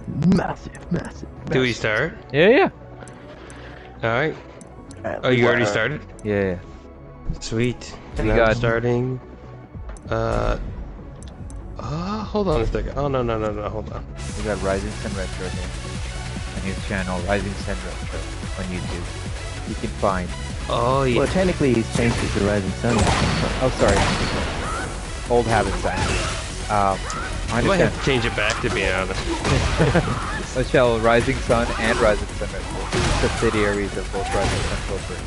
Massive, massive. Do we start? Yeah. Alright. Oh, you already started? Yeah. Sweet. You And I'm got- starting. Hold on a second. Oh, no, hold on. We got Rising Sun Retro here. On his channel, Rising Sun Retro on YouTube. You can find. Oh, yeah. Well, technically he's changed it to Rising Sun. Oh, sorry. Old habits, I I might have to change it back, to be honest. Let's shall Rising Sun and Rising Sun Retro. Subsidiaries of both Rising Sun Corporate.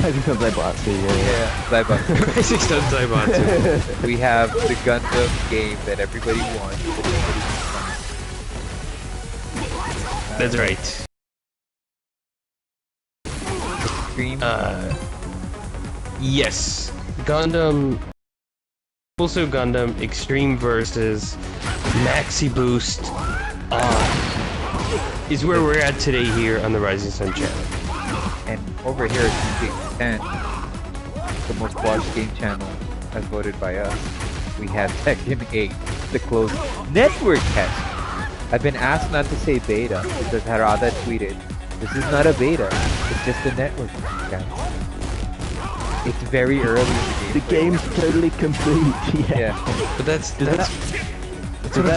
Rising Sun Zaibatsu, yeah. Zaibatsu. Rising Sun Zaibatsu. We have the Gundam game that everybody wants. That's right. Extreme. Yes. Gundam. Also Gundam Extreme versus Maxi Boost is where we're at today here on the Rising Sun channel. And over here at TEKKEN, the most watched game channel as voted by us, we have Tekken 8, the closed network test. I've been asked not to say beta because Harada tweeted, "This is not a beta, it's just a network test, guys." It's very early in the game. The game's totally complete, yeah. But that's what a that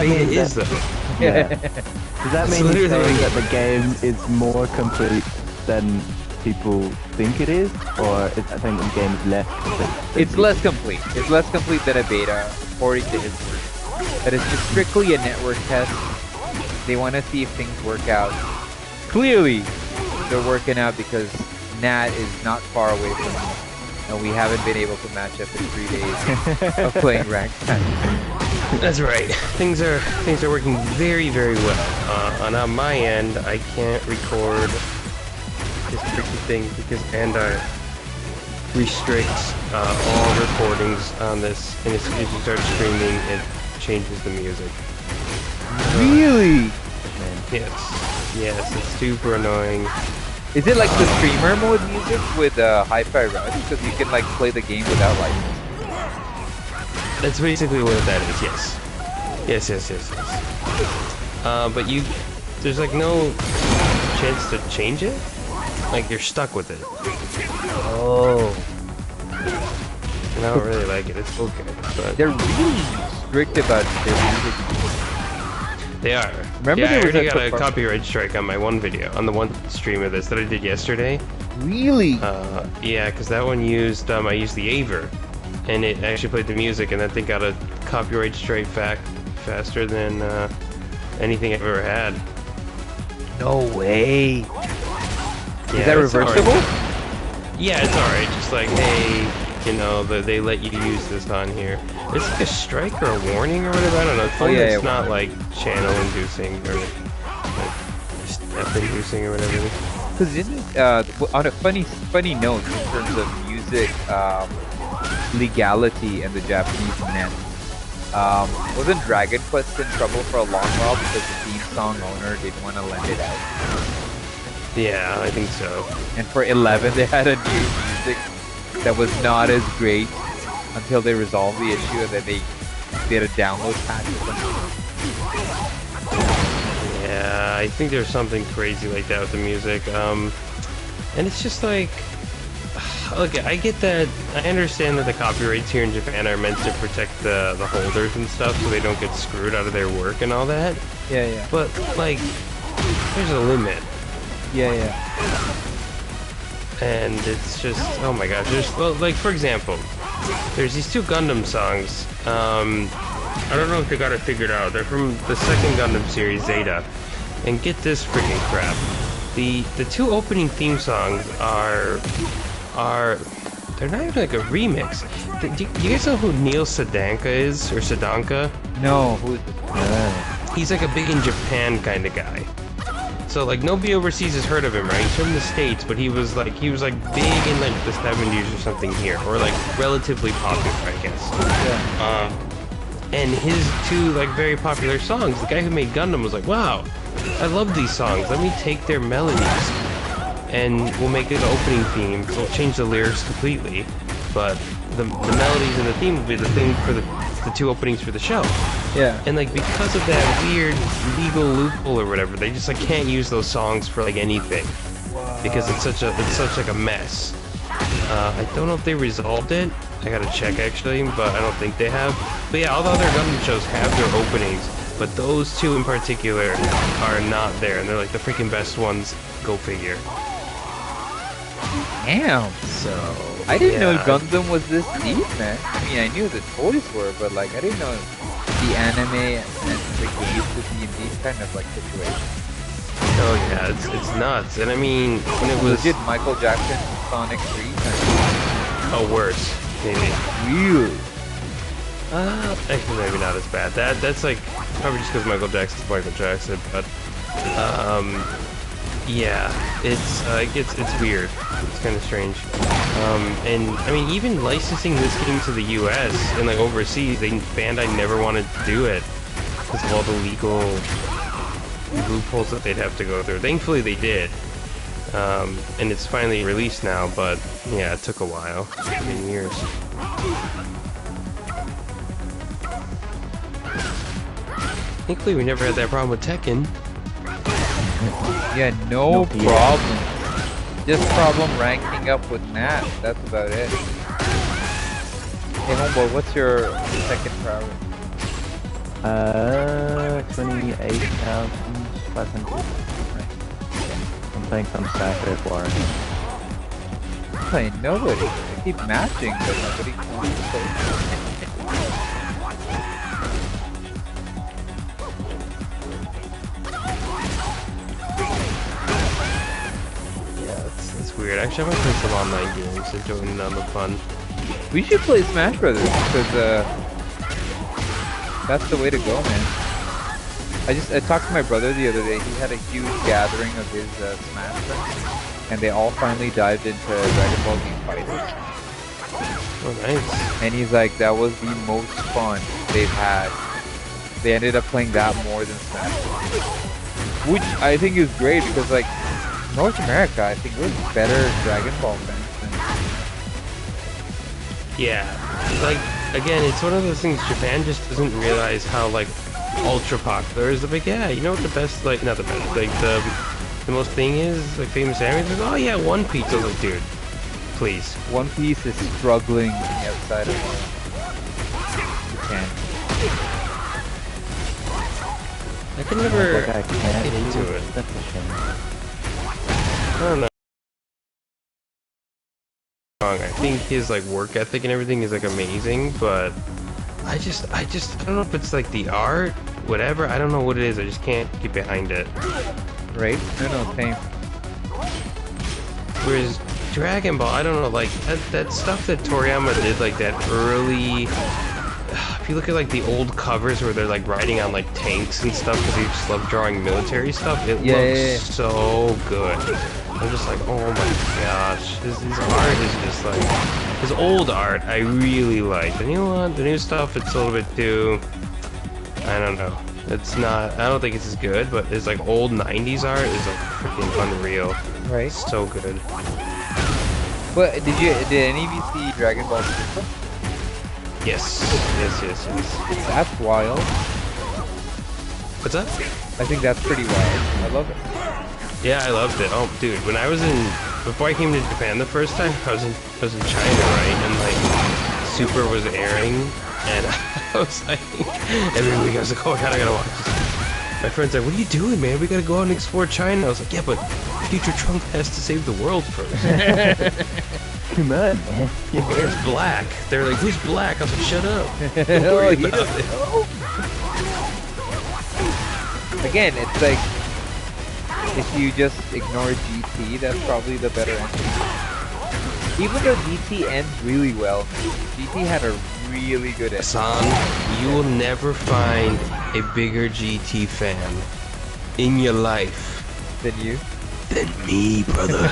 beta mean is, though. Yeah. Does that mean you're saying that the game is more complete than people think it is? Or I think the game is less complete? It's less complete. It's less complete than a beta, according to his word. That is just strictly a network test. They want to see if things work out. Clearly, they're working out because Nat is not far away from me. And we haven't been able to match up in 3 days of playing ranked matches. That's right. Things are working very, very well. And on my end, I can't record this tricky thing because Andar restricts all recordings on this, and as soon as you start streaming, it changes the music. Really? Yes, it's super annoying. Is it like the streamer mode music with Hi-Fi Rush? Because you can like play the game without license. That's basically what that is, yes. Yes. But there's like no chance to change it? Like you're stuck with it. Oh. And I don't really like it, it's okay. But They're really strict about their music. they are. Remember yeah, I there was already a got a copyright strike on my one video, on the one stream of this that I did yesterday. Really? Yeah, because that one used, I used the Aver, and it actually played the music, and that thing got a copyright strike faster than anything I've ever had. No way. Yeah, Is that reversible? Right. Yeah, it's alright. Just like, hey, you know, they let you use this on here. It's like a strike or a warning or whatever. I don't know. It's not like channel inducing or like step inducing or whatever. Because on a funny note in terms of music legality and the Japanese net, wasn't Dragon Quest in trouble for a long while because the theme song owner didn't want to lend it out? Yeah, I think so. And for 11, they had a new music that was not as great until they resolved the issue, and then they had a download patch or something. Yeah, I think there's something crazy like that with the music. And it's just like, look, I get that. I understand that the copyrights here in Japan are meant to protect the holders and stuff, so they don't get screwed out of their work and all that. Yeah. But like, there's a limit. Yeah. And it's just, oh my gosh, like for example, there's these two Gundam songs. I don't know if they got it figured out. They're from the second Gundam series, Zeta. And get this freaking crap. The two opening theme songs are they're not even like a remix. Do you guys know who Neil Sedanka is, or Sedanka? No, who's He's like a big in Japan kind of guy. So like nobody overseas has heard of him, right? He's from the States, but he was like big in like the 70s or something here, or like relatively popular, I guess. Yeah. And his two like very popular songs, the guy who made Gundam was like, wow, I love these songs. Let me take their melodies and we'll make it an opening theme. We'll change the lyrics completely, but the melodies and the theme will be the thing for the two openings for the show. Yeah. And like because of that weird legal loophole or whatever, they just like can't use those songs for like anything because it's such like a mess. I don't know if they resolved it. I gotta check actually, but I don't think they have. But yeah, all the other Gundam shows have their openings, but those two in particular are not there, and they're like the freaking best ones. Go figure. Damn. So I didn't know yeah. Gundam was this deep, man. I mean, I knew the toys were, but like, I didn't know the anime and the games would be in these kind of like situations. Oh yeah, it's nuts. And I mean, when it was legit Michael Jackson, Sonic 3. oh worse, maybe. Really? Actually, maybe not as bad. That's like probably just because Michael Jackson's Michael Jackson, but yeah, it's weird. It's kind of strange. And I mean, even licensing this game to the U.S. and like overseas, Bandai never wanted to do it because of all the legal loopholes that they'd have to go through. Thankfully, they did. And it's finally released now, but yeah, it took a while. 10 years. Thankfully, we never had that problem with Tekken. Yeah, no problem. Just problem ranking up with Nat. That's about it. Hey, homeboy, what's your second priority? 28,500. I'm playing some Sacred War. I'm playing nobody. I keep matching, but nobody wants to play. Weird. Actually, I might play some online games and join in on the fun. We should play Smash Brothers because that's the way to go, man. I talked to my brother the other day. He had a huge gathering of his Smash friends, and they all finally dived into Dragon Ball Z Fighters. Oh, nice. And he's like, that was the most fun they've had. They ended up playing that more than Smash Brothers, which I think is great because like. North America, I think we're better Dragon Ball fans than... Yeah, like, again, it's one of those things Japan just doesn't realize how, like, ultra popular is. Like, yeah, you know what the best, like, not the best, like, the most thing is, like, famous anime? Like, oh yeah, One Piece. I was like, dude, please. One Piece is struggling outside of Japan. I can never get into it. That's a shame. I don't know. I think his like work ethic and everything is like amazing, but I don't know if it's like the art, whatever. I don't know what it is. I just can't get behind it. Right? No, same. Whereas Dragon Ball, I don't know, like that stuff that Toriyama did, like that early. If you look at like the old covers where they're like riding on like tanks and stuff, because he just loved drawing military stuff, it looks so good. I'm just like, oh my gosh, his art is just like, his old art I really like. The new one, the new stuff, it's a little bit too, I don't know. It's not, I don't think it's as good, but his like old 90s art is like freaking unreal. Right. So good. But did any of you see Dragon Ball Super? Yes. That's wild. What's up? I think that's pretty wild. I love it. Yeah, I loved it. Oh, dude, when I was before I came to Japan the first time, I was in China, right? And like, Super was airing, and I was like, every week I was like, oh my god, I gotta watch this. My friend's like, what are you doing, man? We gotta go out and explore China. I was like, yeah, but Future Trunk has to save the world first. Come on, man. Where's Black? They're like, who's Black? I was like, shut up. Don't Oh, worry he about doesn't it. know. Again, it's like, if you just ignore GT, that's probably the better entry. Even though GT ends really well, GT had a really good end. Son, you will never find a bigger GT fan in your life Than you? than me, brother.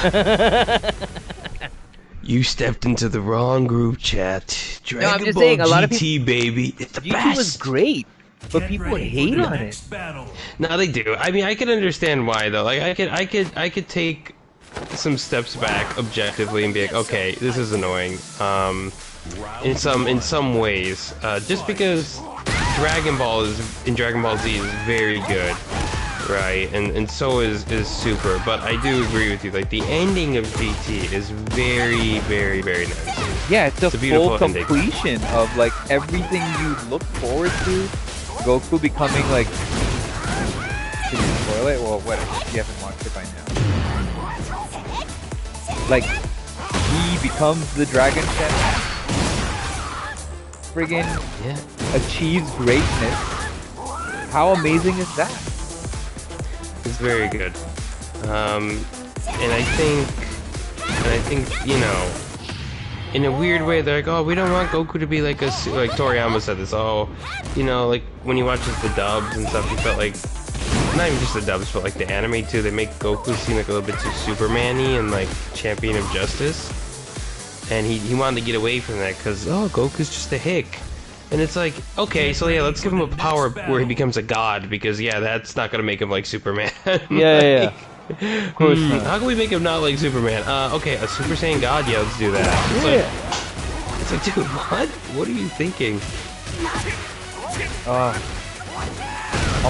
You stepped into the wrong group chat. Dragon I'm just Ball saying, a lot of GT, baby. It's the GT best. was great, but people hate on it. No, they do. I mean, I can understand why though. Like, I could take some steps back objectively and be like, okay, this is annoying. In some ways, just because Dragon Ball in Dragon Ball Z is very good, right? And so is Super. But I do agree with you. Like the ending of GT is very, very, very nice. Yeah, it's a beautiful full ending. completion of like everything you look forward to. Goku becoming like. Should we spoil it? Well, what if you haven't watched it by now? Like, he becomes the Dragon Champion. Friggin' achieves greatness. How amazing is that? It's very good. And I think, you know, in a weird way, they're like, oh, we don't want Goku to be like like Toriyama said this. Oh, you know, like when you watch the dubs and stuff, you felt like, not even just the dubs, but like the anime too, they make Goku seem like a little bit too Superman-y and like champion of justice. And he wanted to get away from that because, oh, Goku's just a hick. And it's like, okay, so yeah, let's give him a power where he becomes a god, because yeah, that's not gonna make him like Superman. Yeah. Of course not. How can we make him not like Superman? Okay, a Super Saiyan God? Yeah, let's do that. It's like, dude, what? What are you thinking? Oh,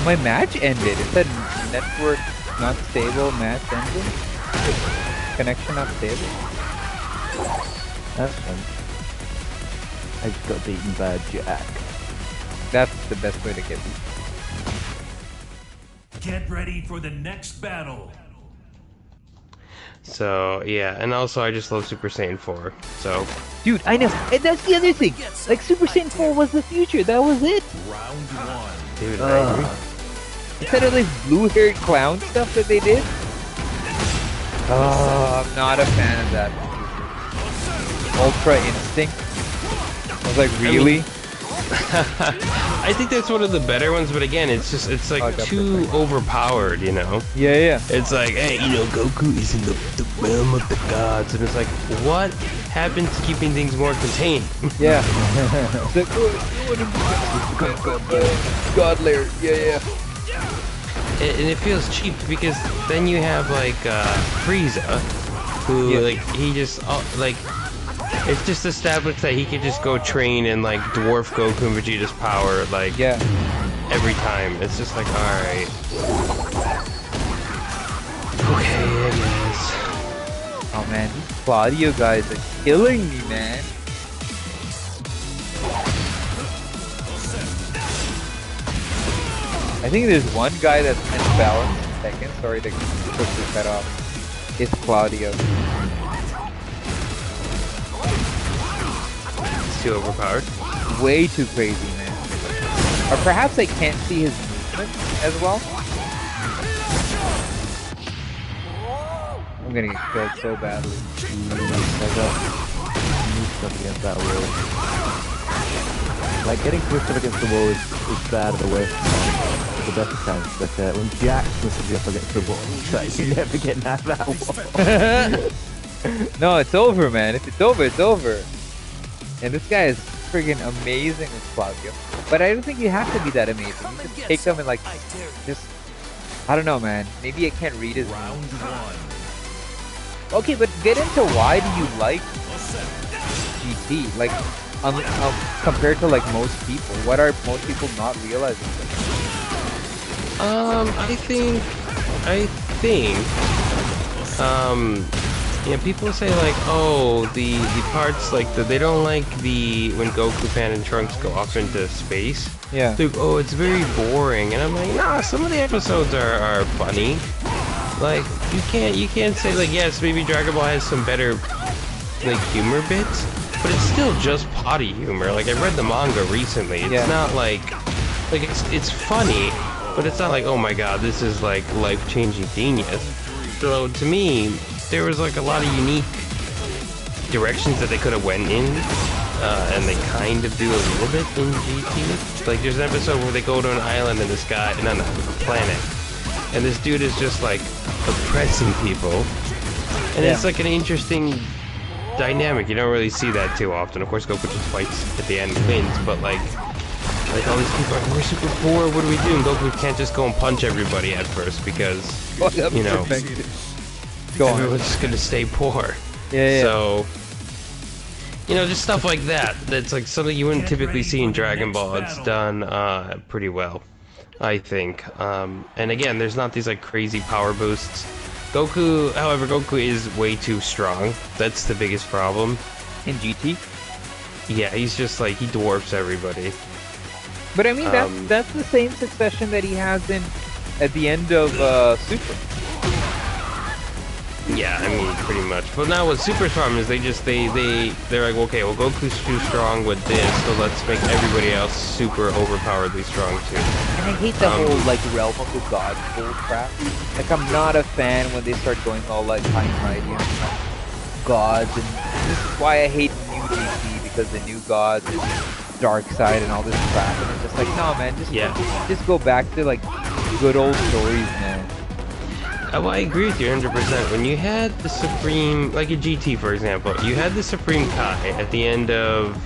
my match ended. It said network not stable, match ended. Connection not stable. That's fun. I just got beaten by a Jack. That's the best way to get beat. Get ready for the next battle. So, yeah, and also I just love Super Saiyan 4, so... Dude, I know, and that's the other thing. Like, Super Saiyan 4 was the future, that was it. Round 1. Dude, I agree. Instead of this blue-haired clown stuff that they did. Oh, I'm not a fan of that. Ultra Instinct. I was like, really? I think that's one of the better ones, but again, it's like too overpowered, you know? Yeah. It's like, hey, you know, Goku is in the realm of the gods, and it's like, what happened to keeping things more contained? Yeah. It's like, God layer, yeah. And it feels cheap, because then you have, like, Frieza, who, like, he just, like... It's just established that he could just go train and like dwarf Goku and Vegeta's power like every time. It's just like, alright. Okay, I guess. Oh man, these Claudio guys are killing me, man. I think there's one guy that's imbalanced in Tekken. Sorry to quickly cut off. It's Claudio. Too overpowered. Way too crazy, man. Or perhaps I can't see his movement as well. I'm gonna get killed so badly. I got new stuff against that wall. Like getting twisted against the wall is bad away from the best of times, but when Jack's twisted up against the wall, it's like you're never getting out of that wall. No, it's over, man. If it's over, it's over. And this guy is friggin' amazing with Claudio. But I don't think you have to be that amazing. You just take them and like, just, I don't know, man. Maybe I can't read his Round 1. Okay, but get into why do you like GT? Like, compared to like most people. What are most people not realizing? I think, yeah, people say like, oh, the parts like they don't like when Goku, Pan, and Trunks go off into space. Yeah. Like, oh, it's very boring, and I'm like, nah, some of the episodes are funny. Like, you can't say like, yes, maybe Dragon Ball has some better like humor bits, but it's still just potty humor. Like, I read the manga recently. It's not like it's funny, but it's not like, oh my god, this is like life-changing genius. So to me, there was like a lot of unique directions that they could have went in, and they kind of do a little bit in GT. Like there's an episode where they go to an island and this guy, no, a planet, and this dude is just like oppressing people, and it's like an interesting dynamic. You don't really see that too often. Of course, Goku just fights at the end and wins, but like all these people are like, we're super poor, what do we do? And Goku can't just go and punch everybody at first because, you know, everyone's just gonna stay poor. So, You know, just stuff like that. That's like something you wouldn't typically see in Dragon Ball. It's done pretty well, I think. And again, there's not these like crazy power boosts. Goku, however, Goku is way too strong. That's the biggest problem. In GT. Yeah, he's just like, he dwarfs everybody. But I mean, that's the same succession that he has at the end of Super. Yeah, I mean, pretty much. But now what Super's problem is they're like, okay, well, Goku's too strong with this, so let's make everybody else super overpoweredly strong too. And I hate the whole like realm of the gods bull crap. Like, I'm not a fan when they start going all like high and mighty and gods, and this is why I hate new DC, because the new gods and dark side and all this crap, and it's just like, no man, just go back to like good old stories, man. Well, I agree with you 100%. When you had the Supreme, like a GT for example, you had the Supreme Kai at the end of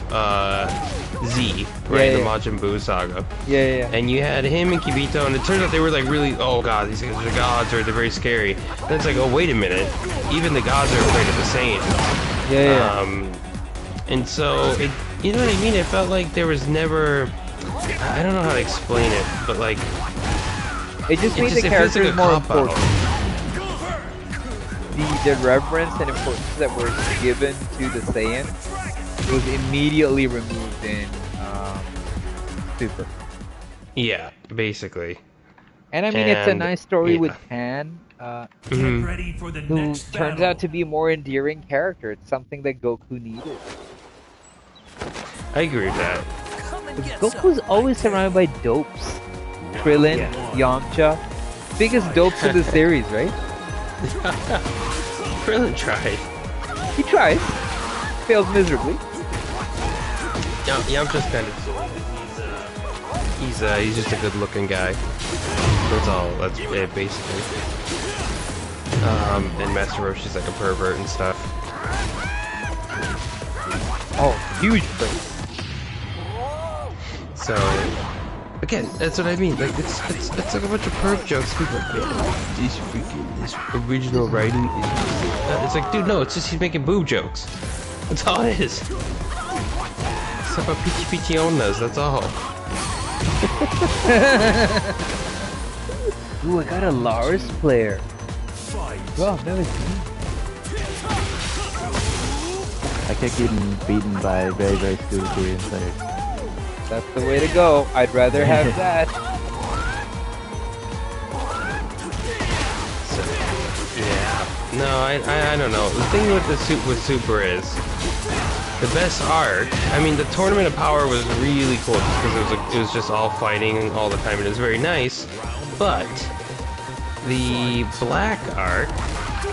Z, right? The Majin Buu saga. Yeah. And you had him and Kibito, and it turns out they were like really, oh god, these guys are gods, or they're very scary. Then it's like, oh wait a minute, even the gods are afraid of the Saiyans. Yeah. And so, you know what I mean? It felt like there was never, I don't know how to explain it, but like, it just made the characters more important. The reverence and importance that were given to the Saiyan was immediately removed in Super. Yeah, basically. And I mean, it's a nice story with Pan, Ready for the who next turns battle. out to be a more endearing character. It's something that Goku needed. I agree with that. Goku's always surrounded by dopes. Krillin, Yamcha, biggest dopes of the series, right? Krillin tried. He tries, fails miserably. Yamcha's kind of he's just a good-looking guy. That's all. That's it, basically. And Master Roshi's like a pervert and stuff. Oh, huge praise. So, again, that's what I mean. Like, it's like a bunch of perv jokes. People are like, man, this original writing is... It's like, dude, no, it's just he's making boob jokes. That's all it is. It's about Pichi Pichi Onnas, that's all. Ooh, I got a Lars player. Well, I've never seen. I kept getting beaten by very, very skilled Korean players. That's the way to go. I'd rather have that. So, yeah. No, I don't know. The thing with Super is the best arc. I mean, the Tournament of Power was really cool just because it was just all fighting all the time, and it was very nice. But the Black arc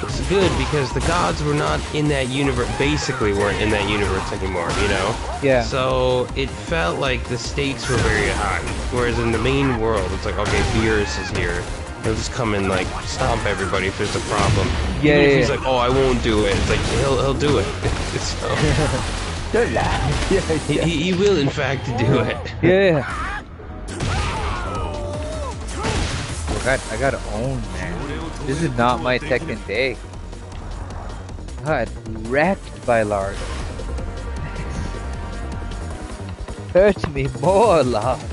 was good because the gods were not in that universe. Basically, weren't in that universe anymore. You know. Yeah. So it felt like the stakes were very high. Whereas in the main world, it's like, okay, Beerus is here. He'll just come and like stomp everybody if there's a problem. Yeah, Even if he's like, oh, I won't do it. It's like he'll do it. So, Don't laugh. he will in fact do it. Yeah. I gotta own, man. This is not my Tekken day. God, wrecked by Lars. Hurt me more, Lars.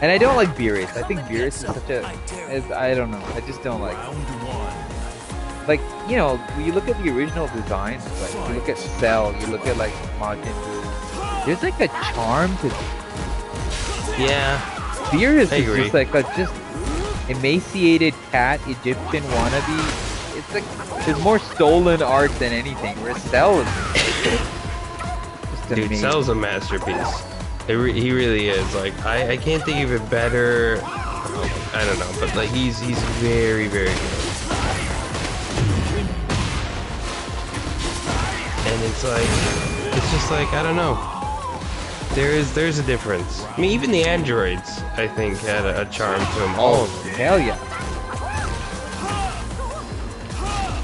And I don't like Beerus. I think Beerus is such a... I don't know. I just don't like it. Like, you know, when you look at the original designs, like, you look at Cell, you look at, like, Majin Buu, there's, like, a charm to it. Yeah. Beerus is just, like, a just emaciated cat Egyptian wannabe. It's, like, there's more stolen art than anything, whereas Cell is just Dude, amazing. Cell's a masterpiece. He really is. Like, I can't think of a better... I don't know, but, like, he's very, very good. And it's just like, I don't know. There's a difference. I mean, even the androids, I think, had a charm to them. All of them. Hell yeah.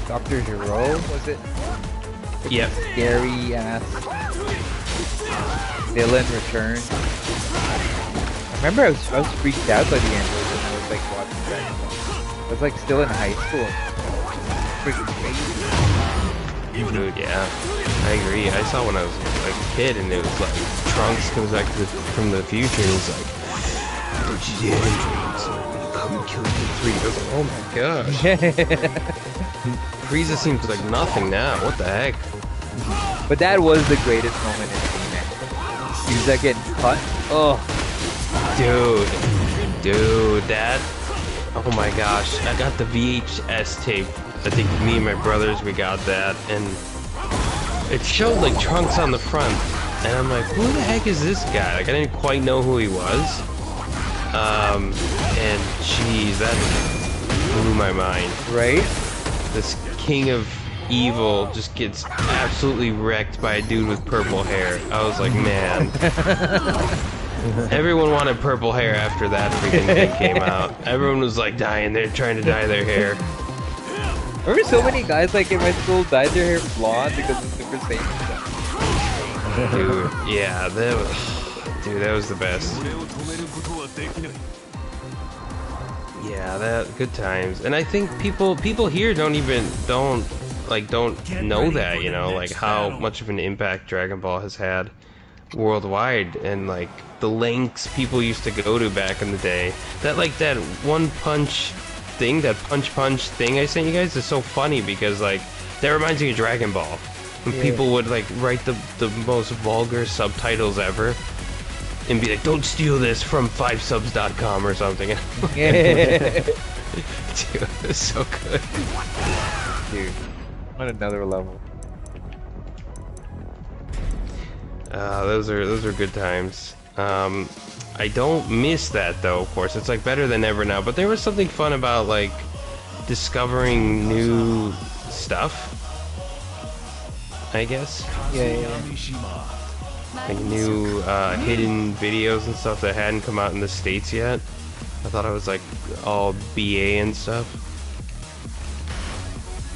Dr. Giro, was it? Yep. Scary ass villain return. I remember I was freaked out by the androids when I was like watching Dragon Ball. I was like still in high school. Freaking crazy. Dude, yeah, I agree. I saw when I was like a kid, and it was like Trunks comes back from the future, and he's like, "Don't you dare dreams, or I'm gonna come and kill you in 3." I was like, oh my gosh. Frieza seems like nothing now. What the heck? But that was the greatest moment in He-Man. He was like getting cut. Oh, dude, that. Oh my gosh, I got the VHS tape. I think me and my brothers, we got that, and it showed like Trunks on the front, and I'm like, who the heck is this guy? Like, I didn't quite know who he was. And geez, that blew my mind. right? This king of evil just gets absolutely wrecked by a dude with purple hair. I was like, man. Everyone wanted purple hair after that freaking thing came out. Everyone was like dying, they're trying to dye their hair. Remember so many guys like in my school dyed their hair blonde because of Super Saiyan stuff. Dude, yeah, that was the best. Yeah, that good times. And I think people here don't know that, you know, like how much of an impact Dragon Ball has had worldwide, and like the lengths people used to go to back in the day. That like that one punch thing, that punch thing I sent you guys is so funny because like that reminds me of Dragon Ball. When people would like write the most vulgar subtitles ever and be like, don't steal this from 5subs.com or something. Yeah. Dude, it's so good. Dude, on another level. Those are good times. I don't miss that though, of course. It's like better than ever now, but there was something fun about like discovering new stuff, I guess. Yeah. Like new hidden videos and stuff that hadn't come out in the States yet. I thought it was like all BA and stuff.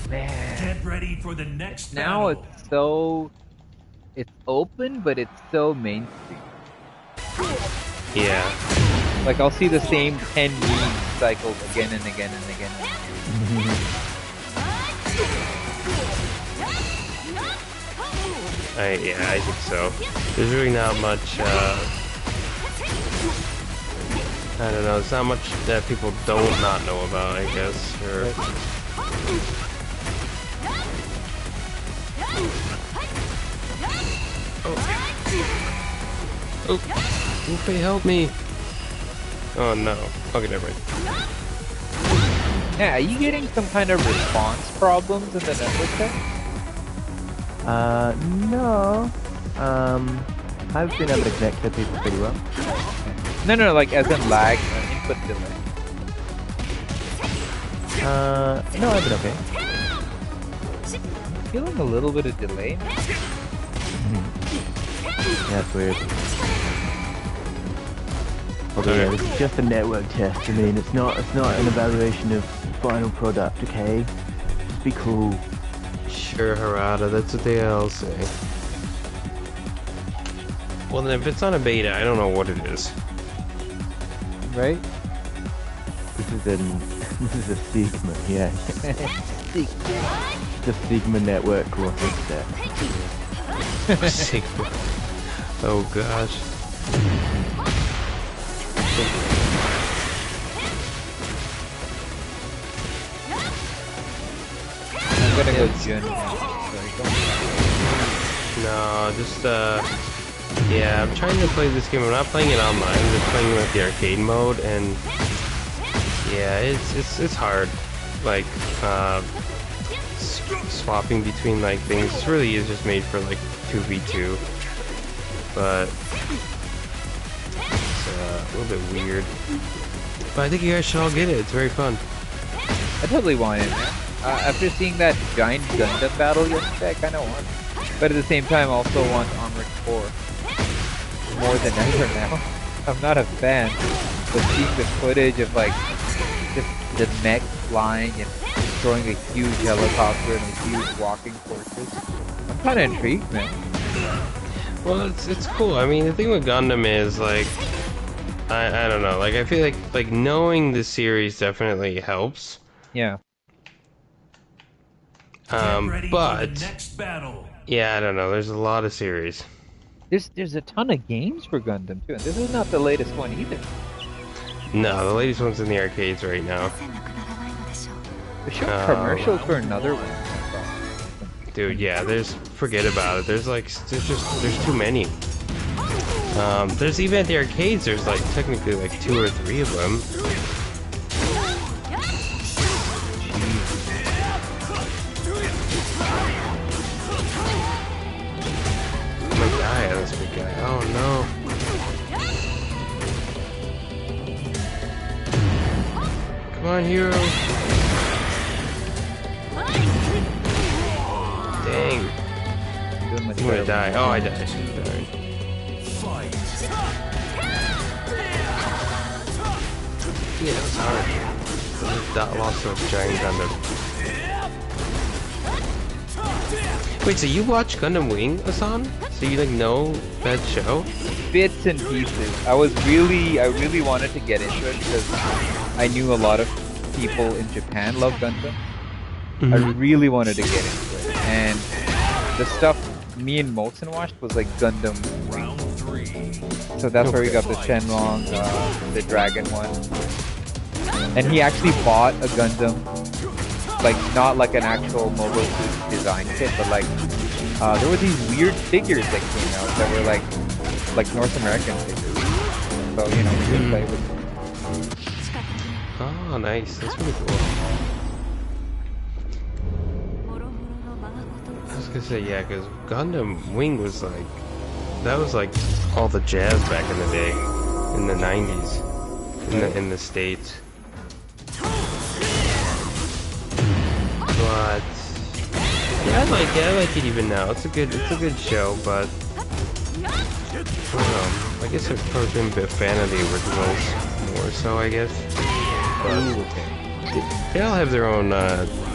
Man. Get ready for the next Now battle. it's open, but it's so mainstream. Yeah. Like I'll see the same 10 memes cycled again and again and again and again. I think so. There's really not much, I don't know, there's not much that people don't not know about, I guess, or... Oh, Luffy, help me! Oh no. Okay, never mind. Yeah, are you getting some kind of response problems in the network there? No. I've been able to connect to people pretty well. No, like as in lag, input delay. No, I've been okay. Feeling a little bit of delay. Yeah, it's weird. Okay, yeah, this is just a network test. I mean, it's not an evaluation of final product, okay? Just be cool. Sure, Harada, that's what they all say. Well then, if it's not a beta, I don't know what it is. Right? This is a Sigma, yeah. The Sigma network graphic set. Sigma. Oh gosh. I'm gonna go Jun. No, just yeah, I'm trying to play this game. I'm not playing it online. I'm just playing it with the arcade mode, and yeah, it's hard. Like swapping between like things. This really is just made for like 2v2, but it's a little bit weird. But I think you guys should all get it. It's very fun. I totally want it, man. After seeing that giant Gundam battle yesterday, I kind of want it. But at the same time, I also want Armored Core. More than ever now. I'm not a fan, but seeing the footage of like just the mech flying and destroying a huge helicopter and a huge walking fortress, I'm kind of intrigued, man. Well, it's cool. I mean, the thing with Gundam is like, I don't know. Like, I feel like knowing the series definitely helps. Yeah. But yeah, I don't know. There's a lot of series. There's a ton of games for Gundam too, and this is not the latest one either. No, the latest one's in the arcades right now. They showed commercials for another one. Dude, yeah, forget about it. There's too many. There's even at the arcades, there's like technically like 2 or 3 of them. I'm gonna die on this big guy. Oh no. Come on, hero. Dang. I'm gonna die. Oh, I died. I should have died. Yeah, that was hard. That lost a giant Gundam. Wait, so you watch Gundam Wing, Asan? So you like know that show? Bits and pieces. I really wanted to get into it because I knew a lot of people in Japan love Gundam. I really wanted to get into it, and the stuff me and Molson watched was like Gundam Wing. So that's where we got the Shenlong, the Dragon one. And he actually bought a Gundam, like not like an actual mobile suit design kit, but like there were these weird figures that came out that were like North American figures. So you know we could play with them. Oh, nice. That's really cool. I was gonna say, yeah, because Gundam Wing was like, that was like all the jazz back in the day, in the 90s, in the States. But yeah, I like it even now. It's a good show, but I don't know. I guess I've probably been a bit fan of the originals more so, I guess. But they all have their own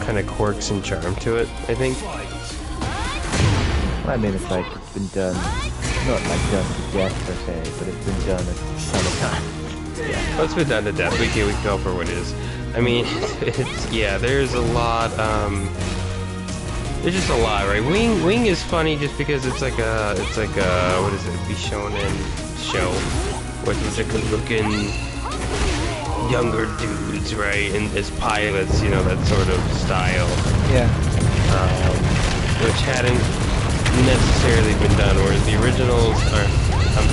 kind of quirks and charm to it, I think. I mean, it's like it's been done, not like done to death per se, but it's been done a ton of times. Yeah, well, it's been done to death. We can go for what it is. I mean, there's a lot. There's just a lot, right? Wing is funny just because it's like a what is it? Bishonen show with the good-looking younger dudes, right? And as pilots, you know, that sort of style. Yeah. Which hadn't necessarily been done, whereas the originals are,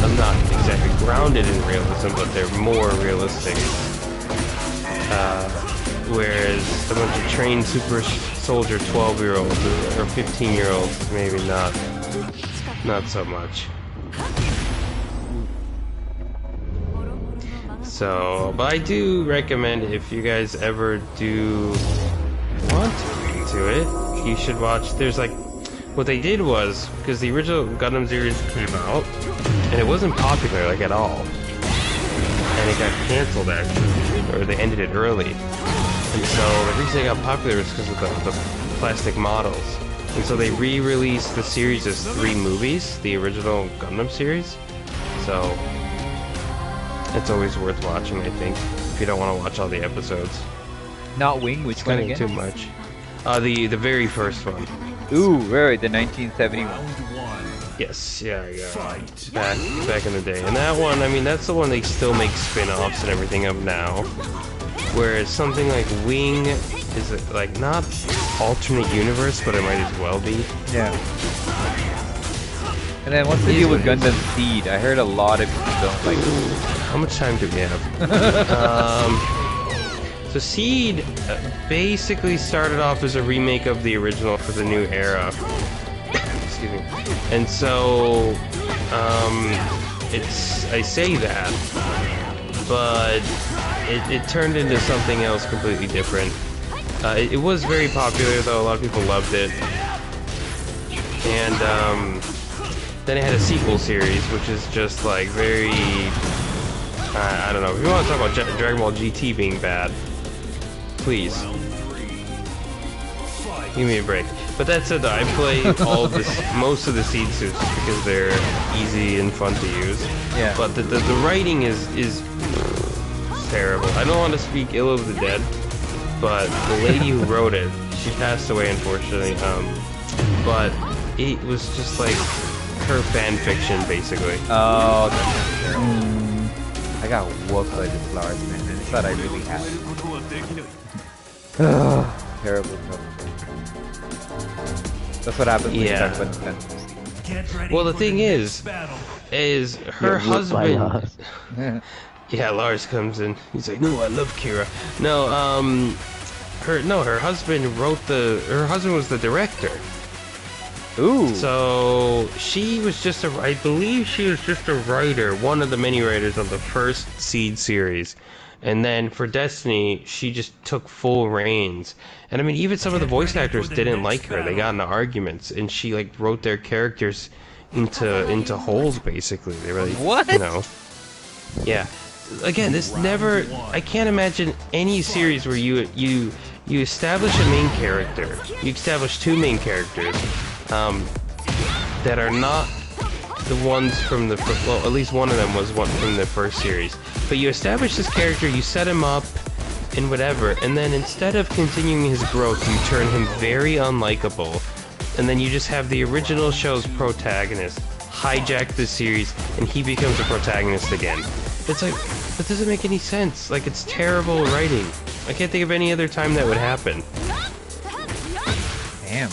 I'm not exactly grounded in realism, but they're more realistic. Whereas a bunch of trained super soldier 12-year-olds or 15-year-olds, maybe not so much. So, but I do recommend if you guys ever do want to get into it, you should watch. There's like, what they did was, because the original Gundam series came out, and it wasn't popular, like, at all. And it got canceled, actually, or they ended it early. And so the reason it got popular was because of the plastic models. And so they re-released the series as 3 movies, the original Gundam series. So it's always worth watching, I think, if you don't want to watch all the episodes. Not Wing, which one again? Too much. The very first one. Ooh, right, the 1971. Yes, yeah. Back in the day. And that one, I mean, that's the one they still make spin-offs and everything of now. Whereas something like Wing is like not alternate universe, but it might as well be. Yeah. And then what's the deal with Gundam Seed? I heard a lot of people don't like it. How much time do we have? So Seed basically started off as a remake of the original for the new era. Excuse me. And so, I say that, but it turned into something else completely different. It was very popular though, a lot of people loved it. And then it had a sequel series, which is just like very, I don't know, if you want to talk about Dragon Ball GT being bad, please. Give me a break. But that said, I play most of the Seed suits because they're easy and fun to use. Yeah. But the writing is terrible. I don't want to speak ill of the dead, but the lady who wrote it, she passed away unfortunately. But it was just like her fan fiction basically. Oh, that's terrible. I got whooped by this Lars, man, and I thought I really had it. Terrible. That's what happens when you talk about fantasy. Well, the thing is her husband. Yeah, Lars comes in. He's like, "No, I love Kira." No, her husband wrote her husband was the director. Ooh. So she was just I believe she was just a writer, one of the many writers on the first Seed series. And then for Destiny, she just took full reins. And I mean, even some of the voice actors didn't like her. They got into arguments, and she like wrote their characters into holes basically. They were like, what? You know, yeah. Again, this never. I can't imagine any series where you establish a main character. You establish two main characters that are not the ones from the well, at least one of them was one from the first series. But you establish this character, you set him up, and whatever, and then instead of continuing his growth, you turn him very unlikable, and then you just have the original show's protagonist hijack the series, and he becomes a protagonist again. It's like, that doesn't make any sense. Like, it's terrible writing. I can't think of any other time that would happen. Damn.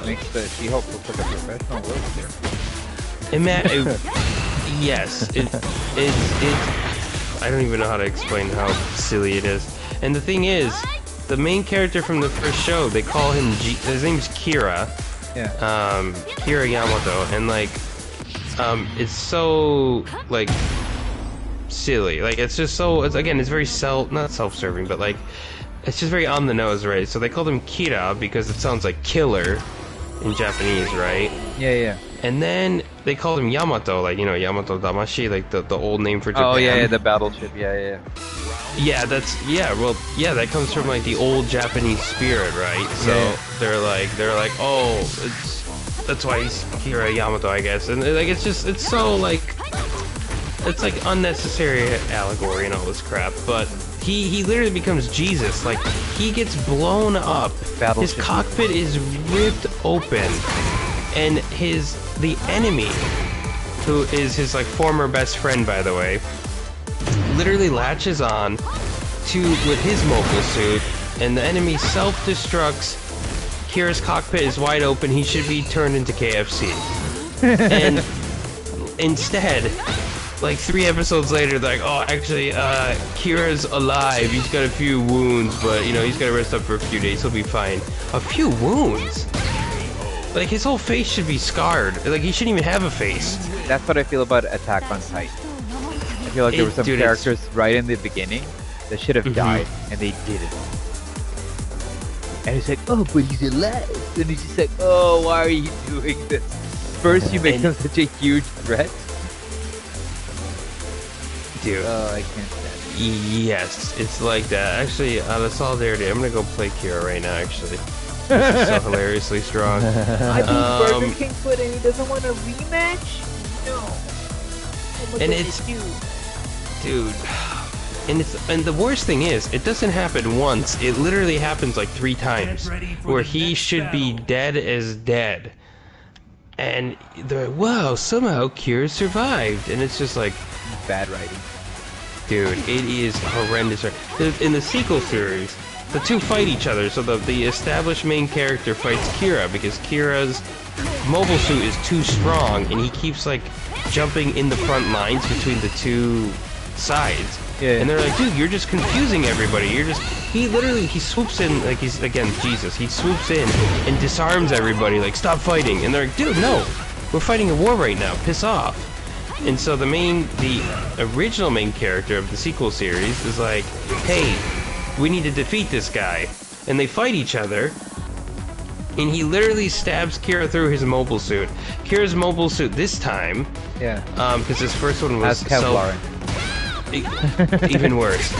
Makes the She-Hulk look like a professional worker. Yes, I don't even know how to explain how silly it is. And the thing is, the main character from the first show, they call him his name's Kira. Yeah. Kira Yamato, and like, it's so like silly. Like, it's just so. It's very not self-serving, but like, it's just very on the nose, right? So they called him Kira because it sounds like killer in Japanese, right? Yeah. And then they called him Yamato, like, you know, Yamato Damashi, like the old name for Japan. Oh yeah, the battleship. Yeah. Yeah, that comes from like the old Japanese spirit, right? So they're like, oh, that's why he's Kira Yamato, I guess. And like, it's so like, it's like unnecessary allegory and all this crap. But he literally becomes Jesus. Like, he gets blown up. His cockpit is ripped open, and the enemy, who is his like former best friend, by the way, literally latches on with his mobile suit, and the enemy self-destructs. Kira's cockpit is wide open. He should be turned into KFC. And instead, like 3 episodes later, they're like, oh, actually, Kira's alive. He's got a few wounds, but, you know, he's got to rest up for a few days. He'll be fine. A few wounds? Like, his whole face should be scarred. Like, he shouldn't even have a face. That's what I feel about Attack on Titan. I feel like there were some characters right in the beginning that should have died, and they didn't. And it's like, oh, but he's alive. And he's just like, oh, why are you doing this? First, you make him such a huge threat. Dude. Oh, I can't stand it. Yes, it's like that. Actually, out of solidarity, I'm gonna go play Kira right now, actually. She's so hilariously strong. I beat Burger King foot and he doesn't want a rematch? No. And it's... Dude... And the worst thing is, it doesn't happen once. It literally happens like 3 times, where he should be dead as dead. And they're like, wow, somehow Kira survived. And it's just like... bad writing. Dude, it is horrendous. In the sequel series, the two fight each other. So the established main character fights Kira, because Kira's mobile suit is too strong, and he keeps like jumping in the front lines between the two sides. Yeah. And they're like, dude, you're just confusing everybody. He swoops in, like he's, again, Jesus. He swoops in and disarms everybody, like, stop fighting. And they're like, dude, no, we're fighting a war right now, piss off. And so the original main character of the sequel series is like, hey, we need to defeat this guy. And they fight each other, and he literally stabs Kira through his mobile suit. Kira's mobile suit this time, because his first one was Kevlar. Even worse.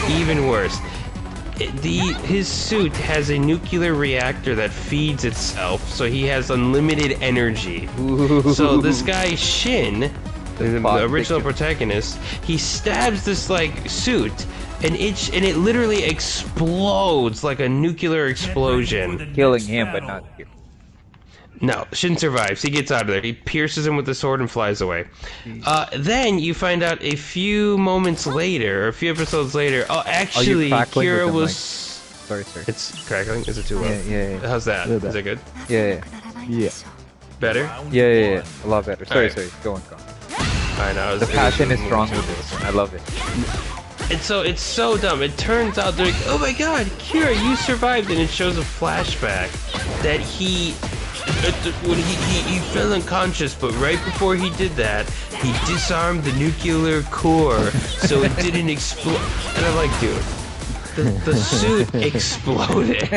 His suit has a nuclear reactor that feeds itself, so he has unlimited energy. Ooh. So this guy Shin the original protagonist, he stabs this like suit, and it literally explodes like a nuclear explosion, killing him, but not you. No, Shin survives. He gets out of there. He pierces him with the sword and flies away. Then you find out a few moments later, or a few episodes later, actually, Kira was... Sorry. It's crackling? Is it too low? Yeah. How's that? Is it good? Yeah. Better? Yeah. A lot better. Sorry. Go on. I know. The passion is strong with this one. I love it. And so it's so dumb. It turns out they're like, oh my god, Kira, you survived, and it shows a flashback that when he fell unconscious, but right before he did that, he disarmed the nuclear core so it didn't explode. And I'm like, dude, the suit exploded.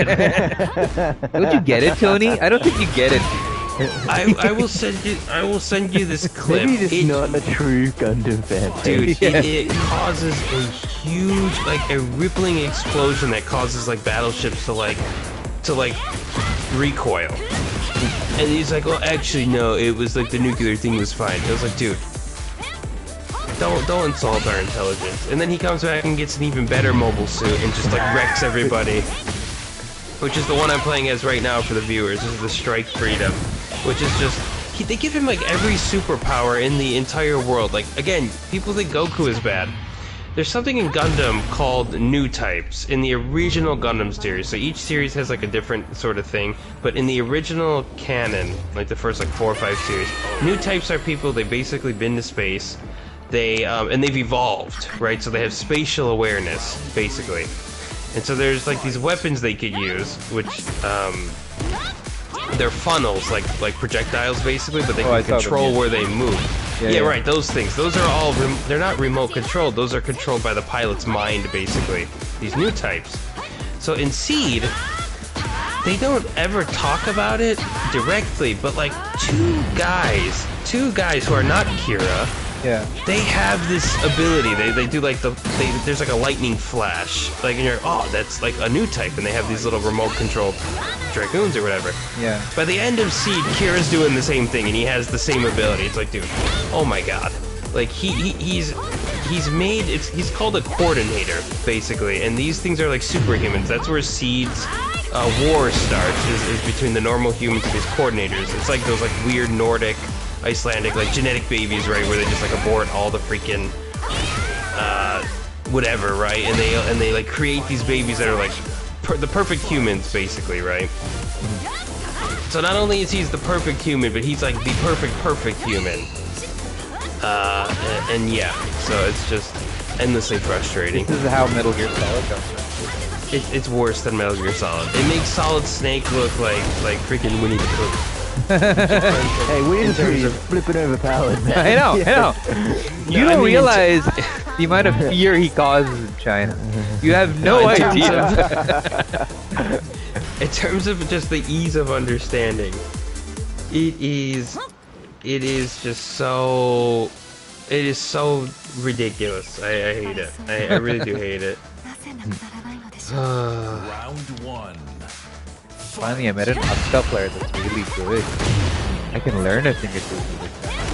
Don't you get it, Tony? I don't think you get it. I will send you this clip. Maybe he's not a true Gundam fan. Dude, it causes a huge, like, a rippling explosion that causes like battleships to recoil. And he's like, well, actually, no, it was like the nuclear thing was fine. I was like, dude, don't insult our intelligence. And then he comes back and gets an even better mobile suit and just like wrecks everybody. Which is the one I'm playing as right now for the viewers. This is the Strike Freedom, which is just they give him like every superpower in the entire world. Like, again, people think Goku is bad. There's something in Gundam called new types in the original Gundam series. So each series has like a different sort of thing, but in the original canon, like the first like 4 or 5 series, new types are people, they've basically been to space, and they've evolved, right? So they have spatial awareness, basically. And so there's like these weapons they could use, which they're funnels, like projectiles basically, but they can control where they move. Yeah, right, those things. Those are all, they're not remote controlled, those are controlled by the pilot's mind, basically. These new types. So in Seed, they don't ever talk about it directly, but like two guys who are not Kira, they have this ability. They do like there's like a lightning flash, like, and you're that's like a new type, and they have these little remote controlled dragoons or whatever. Yeah. By the end of Seed, Kira's doing the same thing, and he has the same ability. It's like, dude, oh my god, like he's called a coordinator basically, and these things are like superhumans. That's where Seed's war starts is between the normal humans and these coordinators. It's like those like weird Nordic, Icelandic, like genetic babies, right, where they just like abort all the freaking whatever, right, and they like create these babies that are like the perfect humans, basically, right? So not only is he the perfect human, but he's like the perfect human. And yeah, so it's just endlessly frustrating. This is how Metal Gear Solid goes. It's worse than Metal Gear Solid. It makes Solid Snake look like freaking Winnie the Pooh. Hey, Winnie the Pooh is flipping overpowered, man. I know. You don't realize the amount of fear he causes in China. You have no idea. In terms of just the ease of understanding, it is just so... It is so ridiculous. I hate it. I really do hate it. Round 1. Finally, I met an Upscale player that's really good. I can learn a thing or two with this guy.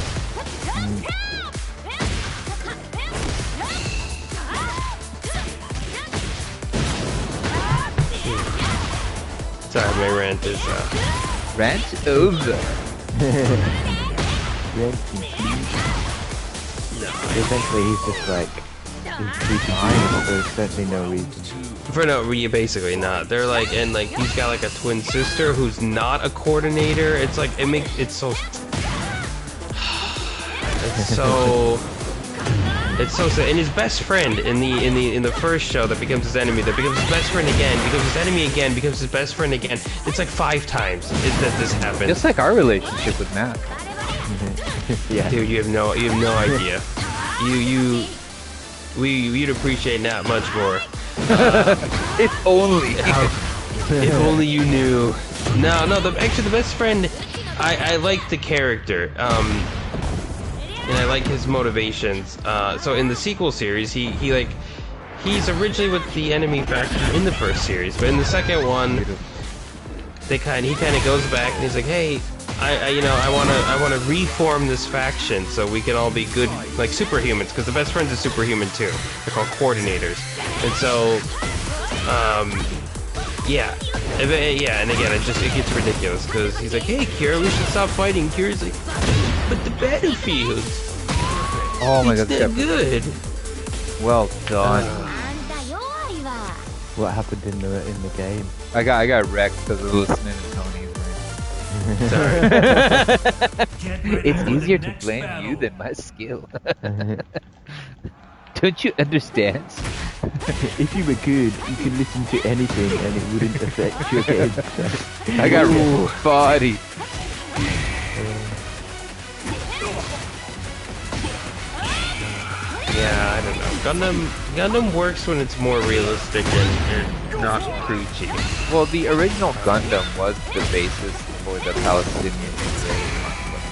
Sorry, my rant is... Rant over. Essentially, he's just like... He's behind, so there's certainly no reason. For no, basically not. They're like, and like he's got like a twin sister who's not a coordinator. It's like it's so sad. And his best friend in the first show that becomes his enemy, that becomes his best friend again, becomes his enemy again, becomes his best friend again. It's like 5 times that this happens. Just like our relationship with Matt. Yeah, dude, you have no idea. We'd appreciate Nat much more. If only. If only you knew. No, actually the best friend, I like the character, and I like his motivations. So in the sequel series, he's originally with the enemy faction in the first series, but in the second one, he kind of goes back and he's like, hey, I wanna reform this faction so we can all be good, like superhumans, because the best friends are superhuman too. They're called coordinators, and so, yeah, and again, it gets ridiculous because he's like, hey, Kira, we should stop fighting. Kira's like, but the battlefield, Oh my it's god, not good. well done. What happened in the game? I got wrecked because of listening to Tony's. Sorry. It's easier to blame you than my skill. Don't you understand? If you were good, you could listen to anything and it wouldn't affect your game. I got body. Yeah, I don't know. Gundam works when it's more realistic and not preachy. Well, the original Gundam was the basis for the Palestinian-Israeli conflict.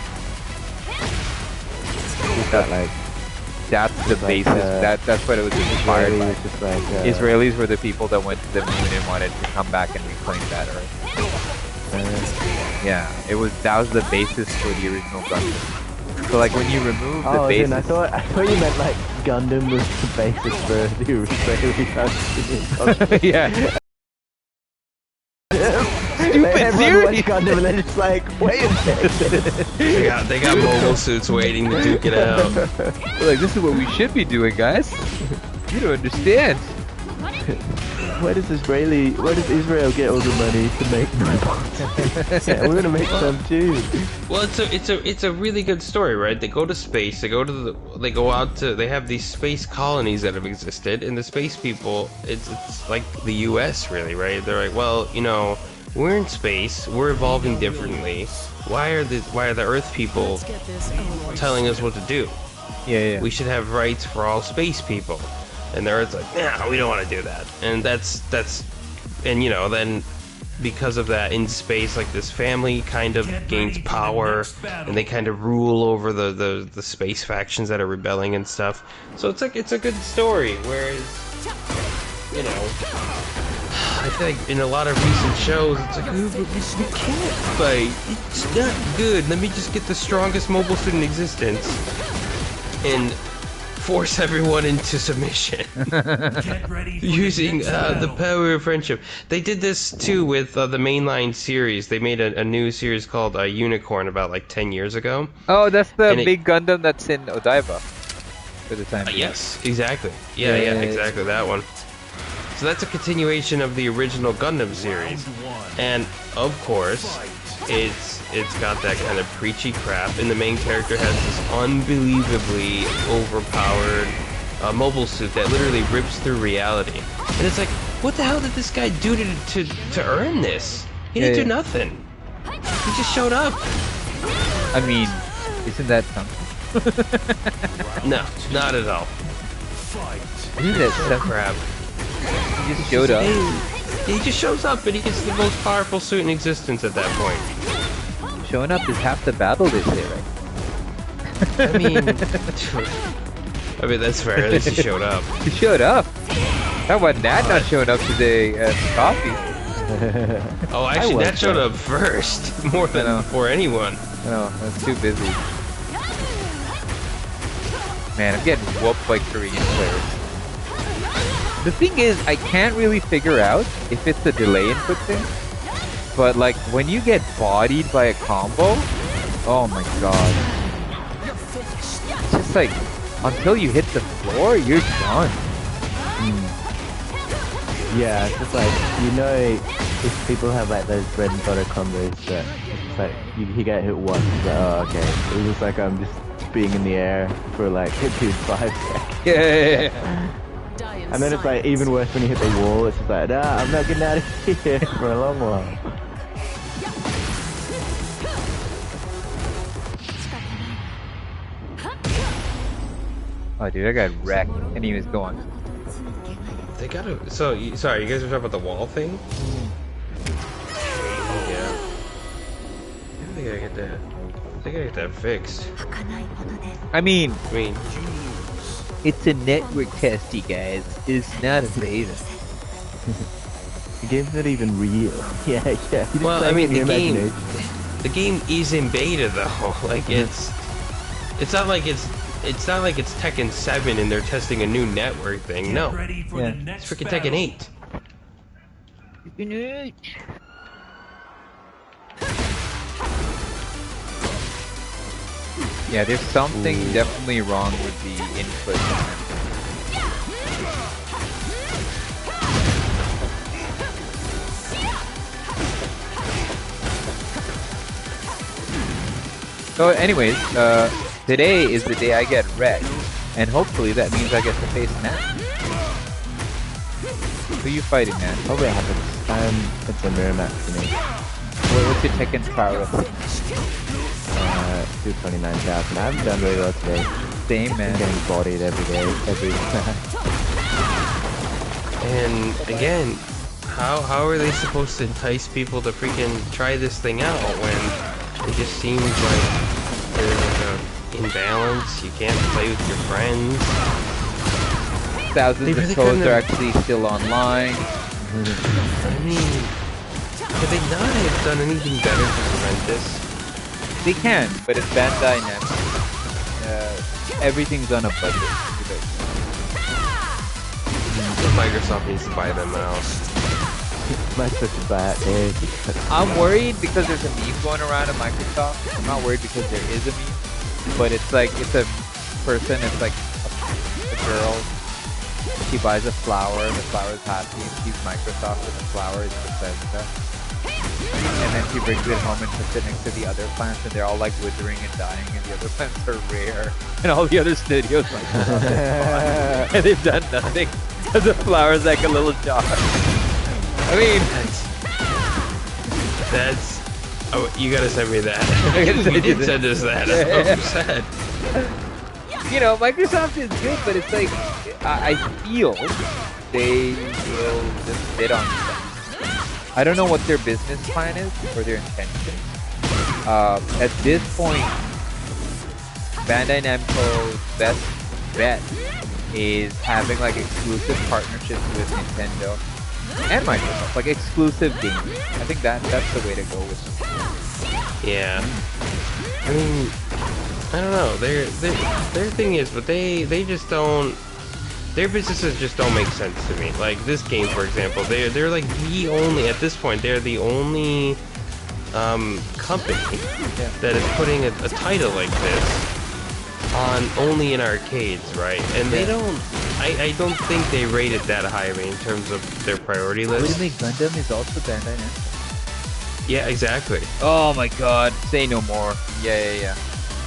That like That's the like, basis. That's what it was inspired Israeli by. was just like Israelis were the people that went to the moon and wanted to come back and reclaim that Earth. Yeah, that was the basis for the original Gundam. So like when you remove the basis, I thought you meant like Gundam was the basis for the Israeli Palestinian. yeah. Stupid theory. Gundam and then it's like, wait a second. They got mobile suits waiting to duke it out. We're like, this is what we should be doing, guys. You don't understand. Where does Israel get all the money to make robots? Yeah, we're gonna make some too. Well, it's a really good story, right? They go to space. They have these space colonies that have existed, and the space people. It's like the U.S. really, right? They're like, well, we're in space. We're evolving differently. Why are the Earth people telling us what to do? Yeah. We should have rights for all space people. And the Earth's like, nah, we don't want to do that. And then because of that, in space, like this family kind of gains power, and they kind of rule over the space factions that are rebelling and stuff. So it's a good story. Whereas, I feel like in a lot of recent shows, it's like, oh, but we can't fight. It's not good. Let me just get the strongest mobile suit in existence and force everyone into submission using the power of friendship. They did this too with the mainline series. They made a new series called Unicorn about like 10 years ago. Oh, that's the big Gundam that's in Odaiba for the time being. Yes, exactly. Yeah, exactly that one. So that's a continuation of the original Gundam series, and of course, it's got that kind of preachy crap, and the main character has this unbelievably overpowered mobile suit that literally rips through reality. And it's like, what the hell did this guy do to earn this? He didn't do nothing. He just showed up. I mean, isn't that something? No, not at all. Isn't that some crap? He just showed up. He just shows up and he gets the most powerful suit in existence at that point. Showing up is half the battle, they say, right? I mean, that's fair. At least he showed up. He showed up. How about Nat not showing up to the coffee? Oh, actually, Nat showed up first, more than before anyone. No, I was too busy. Man, I'm getting whooped by Korean players. The thing is, I can't really figure out if it's a delay input thing. But like, when you get bodied by a combo, oh my god. It's just like, until you hit the floor, you're done. Yeah, it's just like, if people have like those bread and butter combos that it's like, you get hit once, it's like, oh okay. It was like I'm just being in the air for like 5 seconds. Yeah. And then it's like even worse when you hit the wall. It's just like, nah, I'm not getting out of here for a long while. Oh dude, I got wrecked. And he was going. They gotta. Sorry, you guys were talking about the wall thing? Yeah. They gotta get that. They gotta get that fixed. I mean, it's a network test, you guys. It's not a beta. The game's not even real. Yeah. Well, I mean, the game. the game is in beta though. Like it's not like it's Tekken 7 and they're testing a new network thing. No, Ready for Yeah. the next it's freaking battle. Tekken 8. Yeah, there's something definitely wrong with the input. So anyways, today is the day I get red, and hopefully that means I get to face Matt. Who you fighting, man? Hope it happens. It's a mirror match for me. What's your Tekken power? 229,000. I haven't done very well today. Same, I'm man. getting bodied every day, every And again, how are they supposed to entice people to freaking try this thing out when it just seems like there's like a imbalance? You can't play with your friends. Thousands They of really codes couldn't are have- actually still online. I mean, could they not have done anything better to prevent this? They can, but it's Bandai Namco. Everything's on a budget. Microsoft needs to buy them out. My such a bad day. I'm worried because there's a meme going around at Microsoft. I'm not worried because there is a meme, but it's like it's a person. It's like a girl. She buys a flower. The flower's happy, and she's Microsoft, and the flower is Bethesda. And then she brings it home and puts it next to the other plants, and they're all like withering and dying, and the other plants are rare, and all the other studios like, and they've done nothing. The flower's like a little jar. I mean, That's oh, you gotta send me that. I gotta You send you did that. send us that. I'm so sad. you know, Microsoft is good, but it's like I feel they will just bid on stuff. I don't know what their business plan is or their intention. At this point, Bandai Namco's best bet is having like exclusive partnerships with Nintendo and Microsoft, like exclusive games. I think that's the way to go with it. Yeah. I mean, I don't know. Their thing is, but they just don't. Their businesses just don't make sense to me. Like this game, for example, they're like the only at this point they're the only company that is putting a title like this on only in arcades, right? And they don't. I don't think they rate it that highly in terms of their priority list. Ultimate Gundam is also Bandai Namco. Yeah, exactly. Oh my god, say no more. Yeah.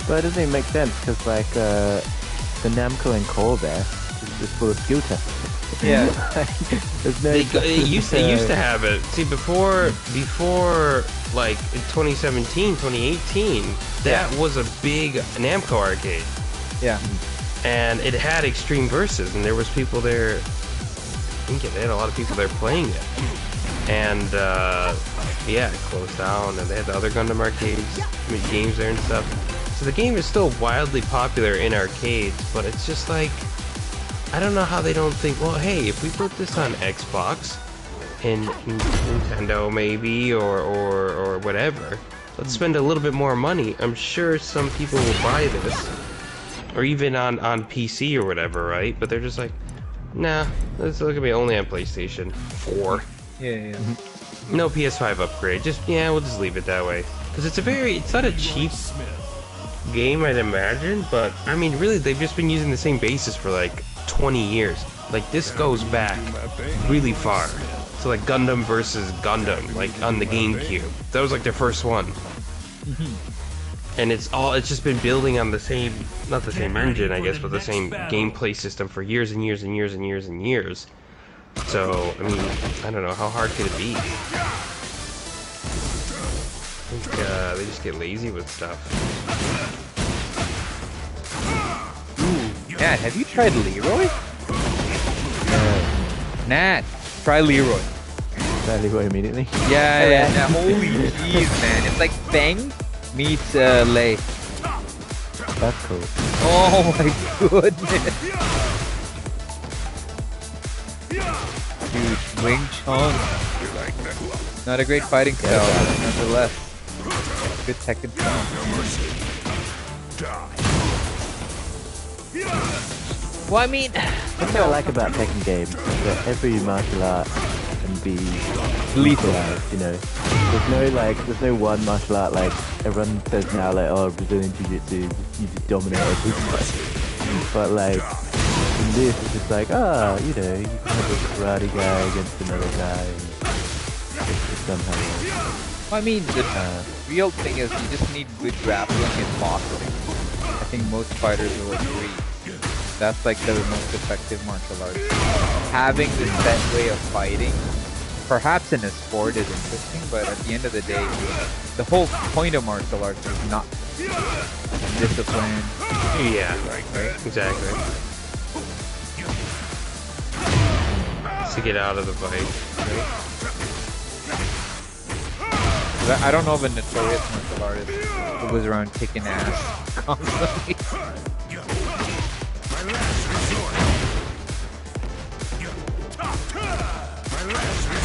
But it doesn't even make sense because like the Namco and Core there is just full of skill tests. Yeah. There's no They used to have it. See, before like in 2017, 2018, that was a big Namco arcade, Yeah. and it had Extreme Versus, and there was people there. I think they had a lot of people there playing it, and yeah, it closed down, and they had the other Gundam arcades, games there and stuff. So the game is still wildly popular in arcades, but it's just like, I don't know how they don't think, well, hey, if we put this on Xbox and Nintendo maybe or whatever, let's spend a little bit more money. I'm sure some people will buy this, or even on PC or whatever, right? But they're just like, nah, this is gonna be only on PlayStation 4. Yeah. No PS5 upgrade. We'll just leave it that way. Because it's not a cheap game, I'd imagine, but I mean, really, they've just been using the same basis for like 20 years. Like, this goes back really far. So like Gundam versus Gundam, like on the GameCube. That was like their first one. And it's just been building on the same, not the same engine, I guess, but the same gameplay system for years and years and years and years and years. So, I mean, I don't know, how hard could it be? I think they just get lazy with stuff. Nat, have you tried Leroy? Nat, try Leroy. Leroy immediately. Yeah. Holy jeez, man. It's like Feng meets Lei. That's cool. Oh my goodness. Dude, Wing Chun. Not a great fighting style, nonetheless. good Tekken film. Well, I mean, That's what I like about Tekken games, that every martial art can be lethalized, you know. There's no one martial art like everyone says now, like, oh, Brazilian Jiu-Jitsu, you just dominate everybody. But like, in this, it's just like, you know, you can have a karate guy against another guy, and it's somehow I mean, the real thing is you just need good grappling and boxing. I think most fighters will agree. That's like the most effective martial arts. Having this set way of fighting, perhaps in a sport, is interesting, but at the end of the day, the whole point of martial arts is not discipline. Yeah, right. Exactly. To get out of the fight. Right? I don't know of a notorious martial artist who goes around kicking ass constantly.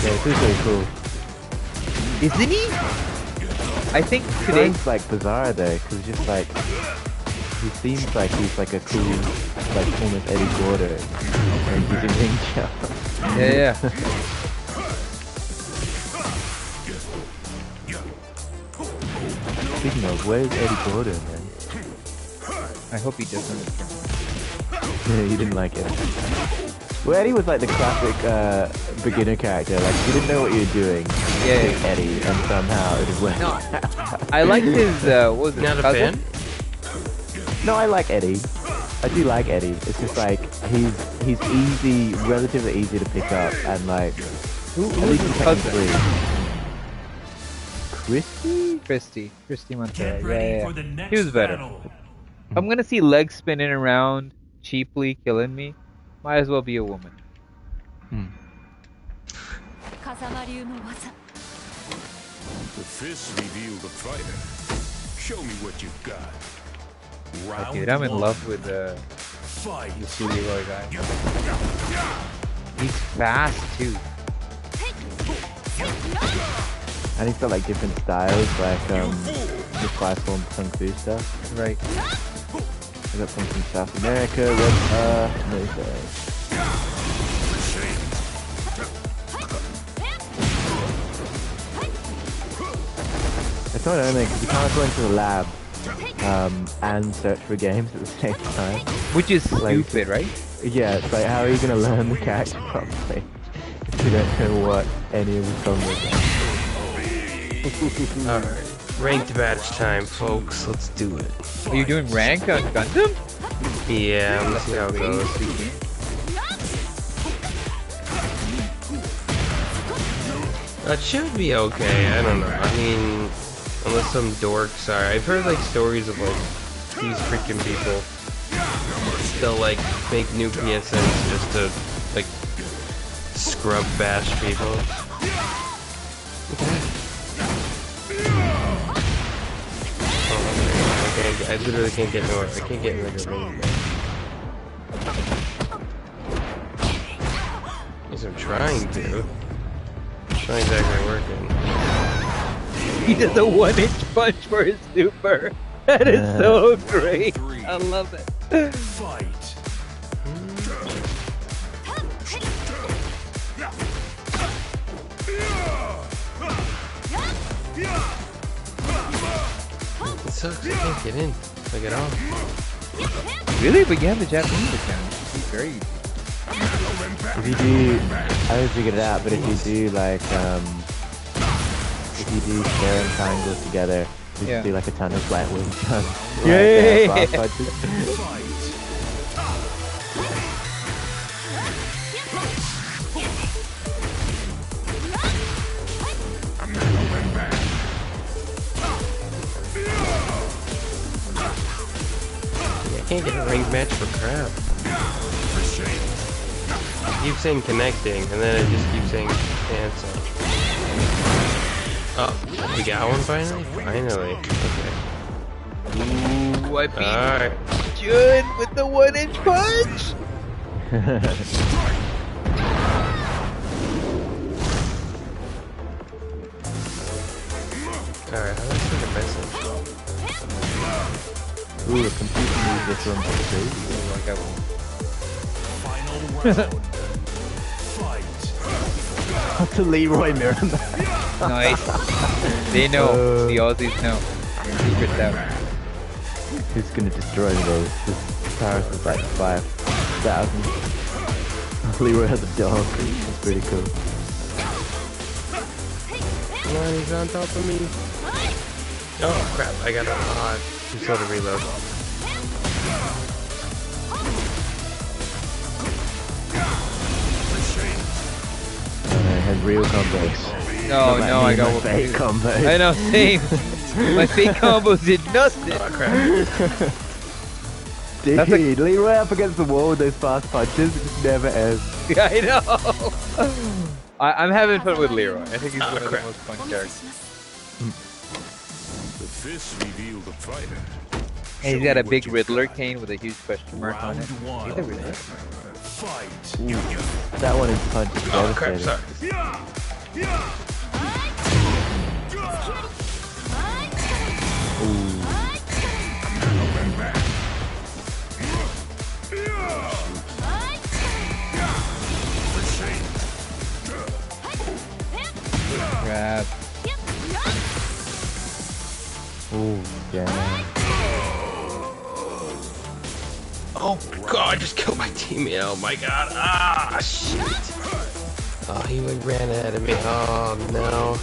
Yeah, it's really cool. Isn't he? I think today... It's like bizarre though, because just like, he seems like he's like a cool, like almost Eddie Gordo, and he's a ring jump. Yeah. Speaking of, where's Eddie Gordo, man? I hope he doesn't return. Yeah, he didn't like it. Well, Eddie was like the classic beginner character. Like, you didn't know what you were doing. Yeah. Pick Eddie, and somehow it went. No, I liked his, what was it, Not a cousin? fan? No, I like Eddie. I do like Eddie. It's just like, he's easy, relatively easy to pick up, and like, Who at was least his in cousin? Tekken 3. Christy Montero. Get ready Yeah. for the next He was better. battle. If I'm gonna see legs spinning around cheaply, killing me, might as well be a woman. The fists reveal the fighter. Show me what you've got. Round Dude, I'm in one. love with the Fight. Leroy guy. He's fast too. And he's got like different styles, like the Fire Form Kung Fu stuff. Right. I got some from South America, it's not only because you can't go into the lab and search for games at the same time. Which is Like- stupid, right? Yeah, it's like, how are you going to learn the character properly if you don't know what any of the combos are? Alright. Ranked match time, folks. Let's do it. Are you doing rank on Gundam? Yeah, let's see how it goes. That should be okay, I don't know. I mean, unless some dorks are. I've heard like stories of like these freaking people. They'll like make new PSNs just to like scrub bash people. I literally can't get nowhere. I can't get like a ring. Yes, I'm trying to. It's not exactly working. He does a 1-inch punch for his super. That is so great. I love it. Fight. It sucks. I can't get in like at all. Really? But you have the Japanese account. He's very easy. If you do, I haven't figured it out, but if you do like, if you do square and triangles together, you Yeah. just do like a ton of flat wing jumps. Yay! Like, fast punches. I can't get a ranked match for crap. I keep saying connecting, and then it just keeps saying cancel. Oh, we got one finally? Finally. Okay. Ooh, I beat Alright. Jun with the 1-inch punch. Alright, how do I start a missing. Ooh, a computer move this one too. Like I will. Final round. Fight. That's a Leroy mirror. Nice. They know. The Aussies know. Secrets out. Who's gonna destroy those? This Paris is like 5,000. Leroy has a dog. It's pretty cool. Come on, he's on top of me. Oh crap, I got a too slow to reload. And I had real combos. No, Not no, like I me, got my one. fake combos. I know, same. My fake combos did nothing. Oh crap. Dude, That's Leroy up against the wall with those fast punches, it just never ends. Yeah, I know. I'm having fun with Leroy. I think he's Oh, one of the crap. most fun characters. The fists reveal the fighter. And he's got a big Riddler cane with a huge question mark on Round it. one. He's a Riddler. Fight. That one is punches Oh crap, devastating. sorry. Crap. Ooh, yeah. Oh god, I just killed my teammate. Oh my god. Ah, shit. Oh, he like ran ahead of me. Oh no.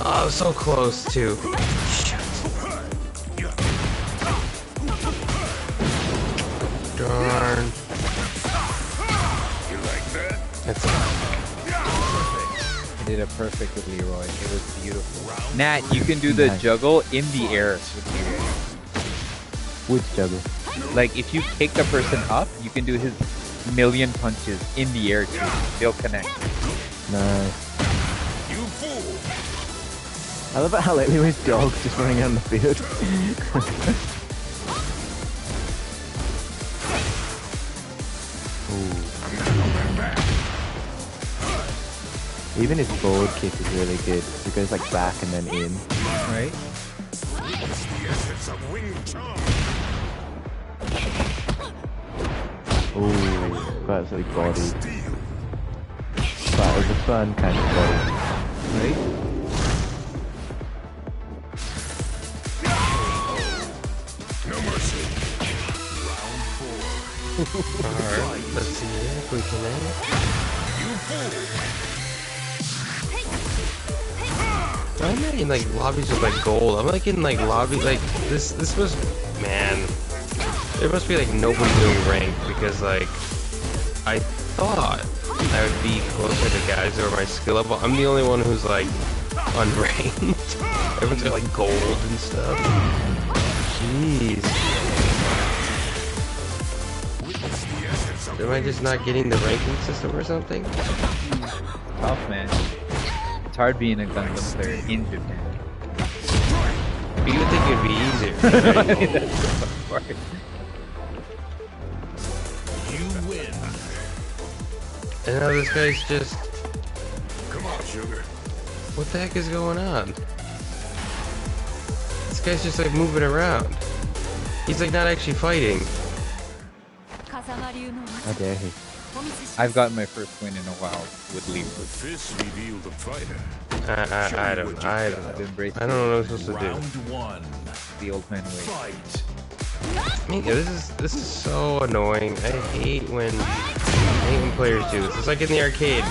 Oh, I was so close too. Shit. Darn. You like that? That's I did a perfect with Leroy. It was beautiful. Nat, you can do the Nice. juggle in the air with Leroy. Which juggle? Like, if you kick the person up, you can do his million punches in the air too. They'll connect. Nice. You fool! I love it how like Leroy's dog's just running around the field. Ooh. Even his forward kick is really good. It goes like back and then in. Right? The essence of Wing Chun. Ooh, got absolutely bodied. Steel. But it was a fun kind of body. Right? No mercy. alright. Let's see if we can end. You fool! I'm not in like lobbies with like gold. I'm like in like lobby like this must man. There must be like nobody doing rank because like I thought I would be closer to guys who are my skill level. I'm the only one who's like unranked. Everyone's got like gold and stuff. Jeez. Am I just not getting the ranking system or something? Tough, man. It's hard being a Gundam player in Japan. You would think it'd be easier. I Right? mean, that's the fun part. You win. And now this guy's just... Come on, sugar. What the heck is going on? This guy's just like moving around. He's like not actually fighting. How dare he? I've gotten my first win in a while with Leap. The fists reveal the fighter. I don't I've embraced I don't know what I'm supposed to do. Round one. the old man way. Fight. Man, this is so annoying. I hate when players do this. It's like in the arcade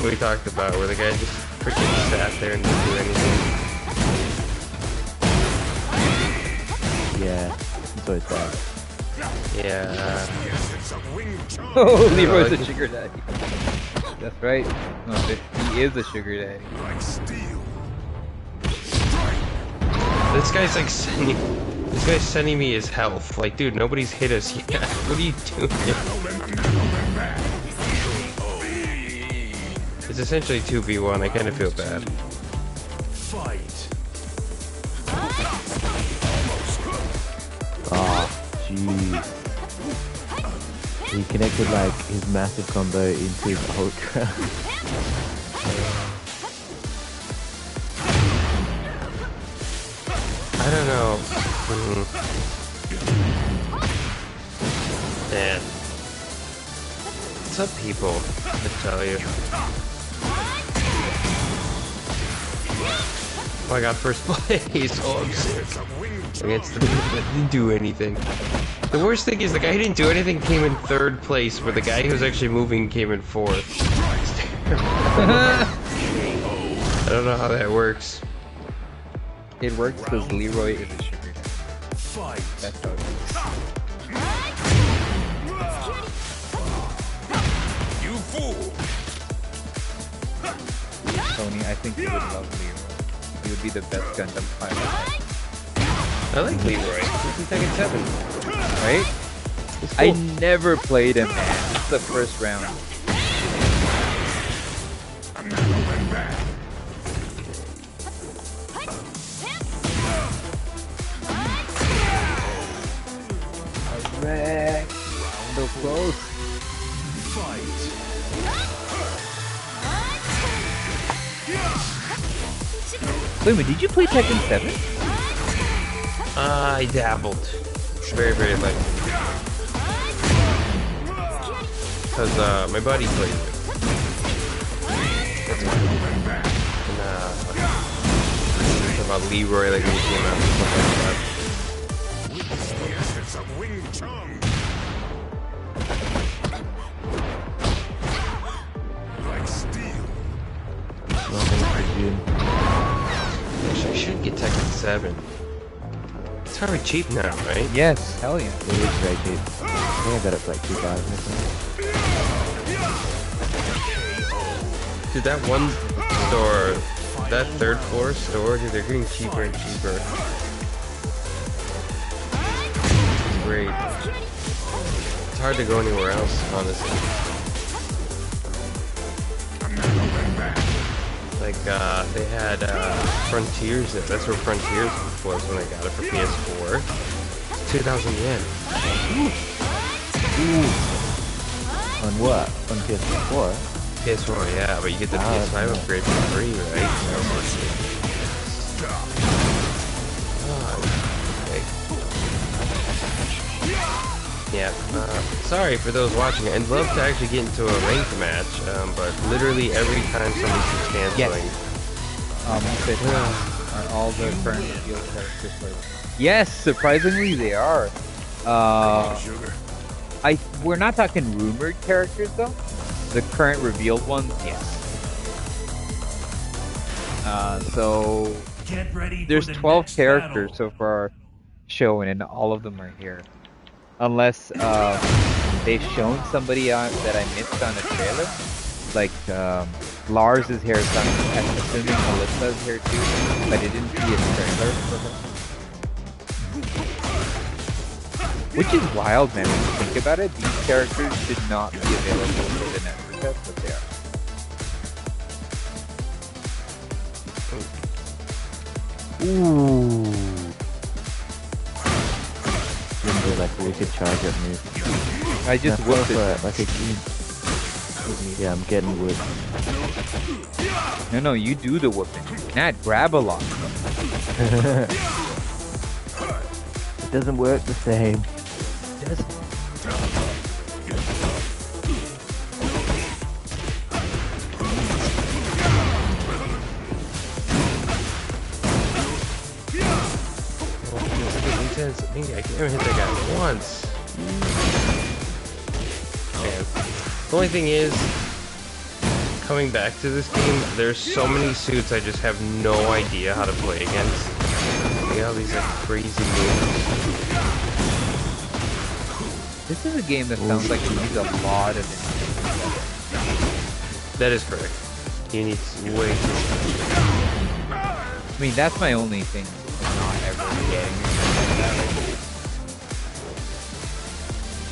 we talked about where the guy just freaking sat there and didn't do anything. Yeah, it's always bad. Yeah. The essence of Wing Chun. Oh, Leroy's a sugar daddy. That's right. No, he is a sugar daddy. Like steel. This guy's like sending me his health. Like, dude, nobody's hit us yet. What are you doing? It's essentially 2v1. I kind of feel bad. Fight. Ah, jeez. He connected like his massive combo into his ultra. I don't know. Man. What's up, people? I tell you. Oh, I got first place. Oh, I'm sick. Against the people that didn't do anything. The worst thing is the guy who didn't do anything came in 3rd place, where the guy who was actually moving came in 4th. I don't know how that works. It works because Leroy is a sugar. Fight. That's how it works. You fool! Tony, I think you would love Leroy. He would be the best Gundam pilot. I like Leroy. This is Tekken 7. Right? It's I cool. never played him, man. This is the first round. Alright. So close. Fight. Wait a minute, did you play Tekken 7? I dabbled. Very, very light. Because my buddy played it. That's why. And about Leroy, like when he came out and stuff like that. It's a Wing Chun! Like steel. Nothing for June. Actually, I should get Tekken 7. It's probably cheap now, right? Yes, hell yeah. It is very cheap. I think I got it for like 2,000 or something. Dude, that one store, that 3rd floor store, dude, they're getting cheaper and cheaper. It's great. It's hard to go anywhere else, honestly. Like, they had Frontiers. That's where Frontiers was when I got it for PS4. It's 2,000 yen. On what? On PS4? PS4, yeah, but you get the PS5 upgrade for free, right? Yeah, sorry for those watching. I'd love to actually get into a ranked match, but literally every time somebody keeps canceling. You said, are all the current revealed characters playable? Yes, surprisingly they are. Sugar. We're not talking rumored characters though. The current revealed ones, yes. So Get ready there's for the 12 next characters battle. so far shown, and all of them are here. Unless they've shown somebody that I missed on a trailer, like Lars is here, so I'm assuming Melissa is here too, but I didn't see a trailer for her. Which is wild, man, when you think about it. These characters should not be available for the network test, but they are. Ooh. Seems like we could charge up me. I just Now, whipped for it. it, like a key. Yeah, I'm getting whipped. No, you do the whooping. Nat, grab a lot. It doesn't work the same. I can't even hit that guy once. Man. The only thing is, coming back to this game, there's so many suits I just have no idea how to play against. They got all these like crazy moves. This is a game that sounds like it needs a lot of it. That is correct. You need way too much. I mean, that's my only thing. Not ever getting it.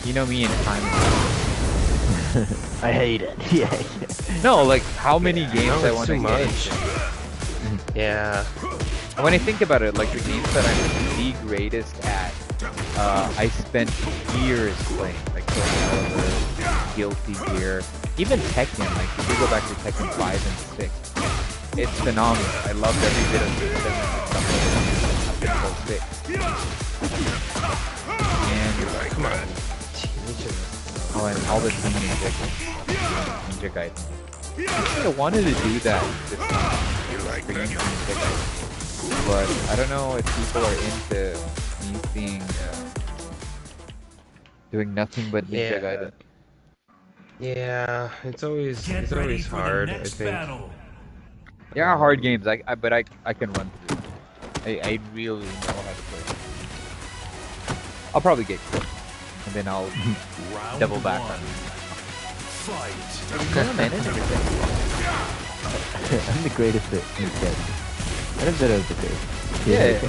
You know me in time. I hate it. Yeah. No, like how many games No, I it's want to too get. much. Yeah. When I think about it, like the games that I'm the greatest at, I spent years playing, like Soul Calibur, Guilty Gear, even Tekken. Like if you go back to Tekken 5 and 6, it's phenomenal. I loved every bit of it. level 6. And Come on. oh, and all the team ninja guides. I wanted to do that this time. Bringing Ninja Gaiden. But I don't know if people are into me seeing doing nothing but Ninja Gaiden. Yeah, it's always Get ready for the hard. I next think. battle. There are hard games, but I can run through. I really know how to play. I'll probably get quick, and then I'll Round double back one. on it. Fight. I'm the greatest at instead. And a bit of the great. Yeah. A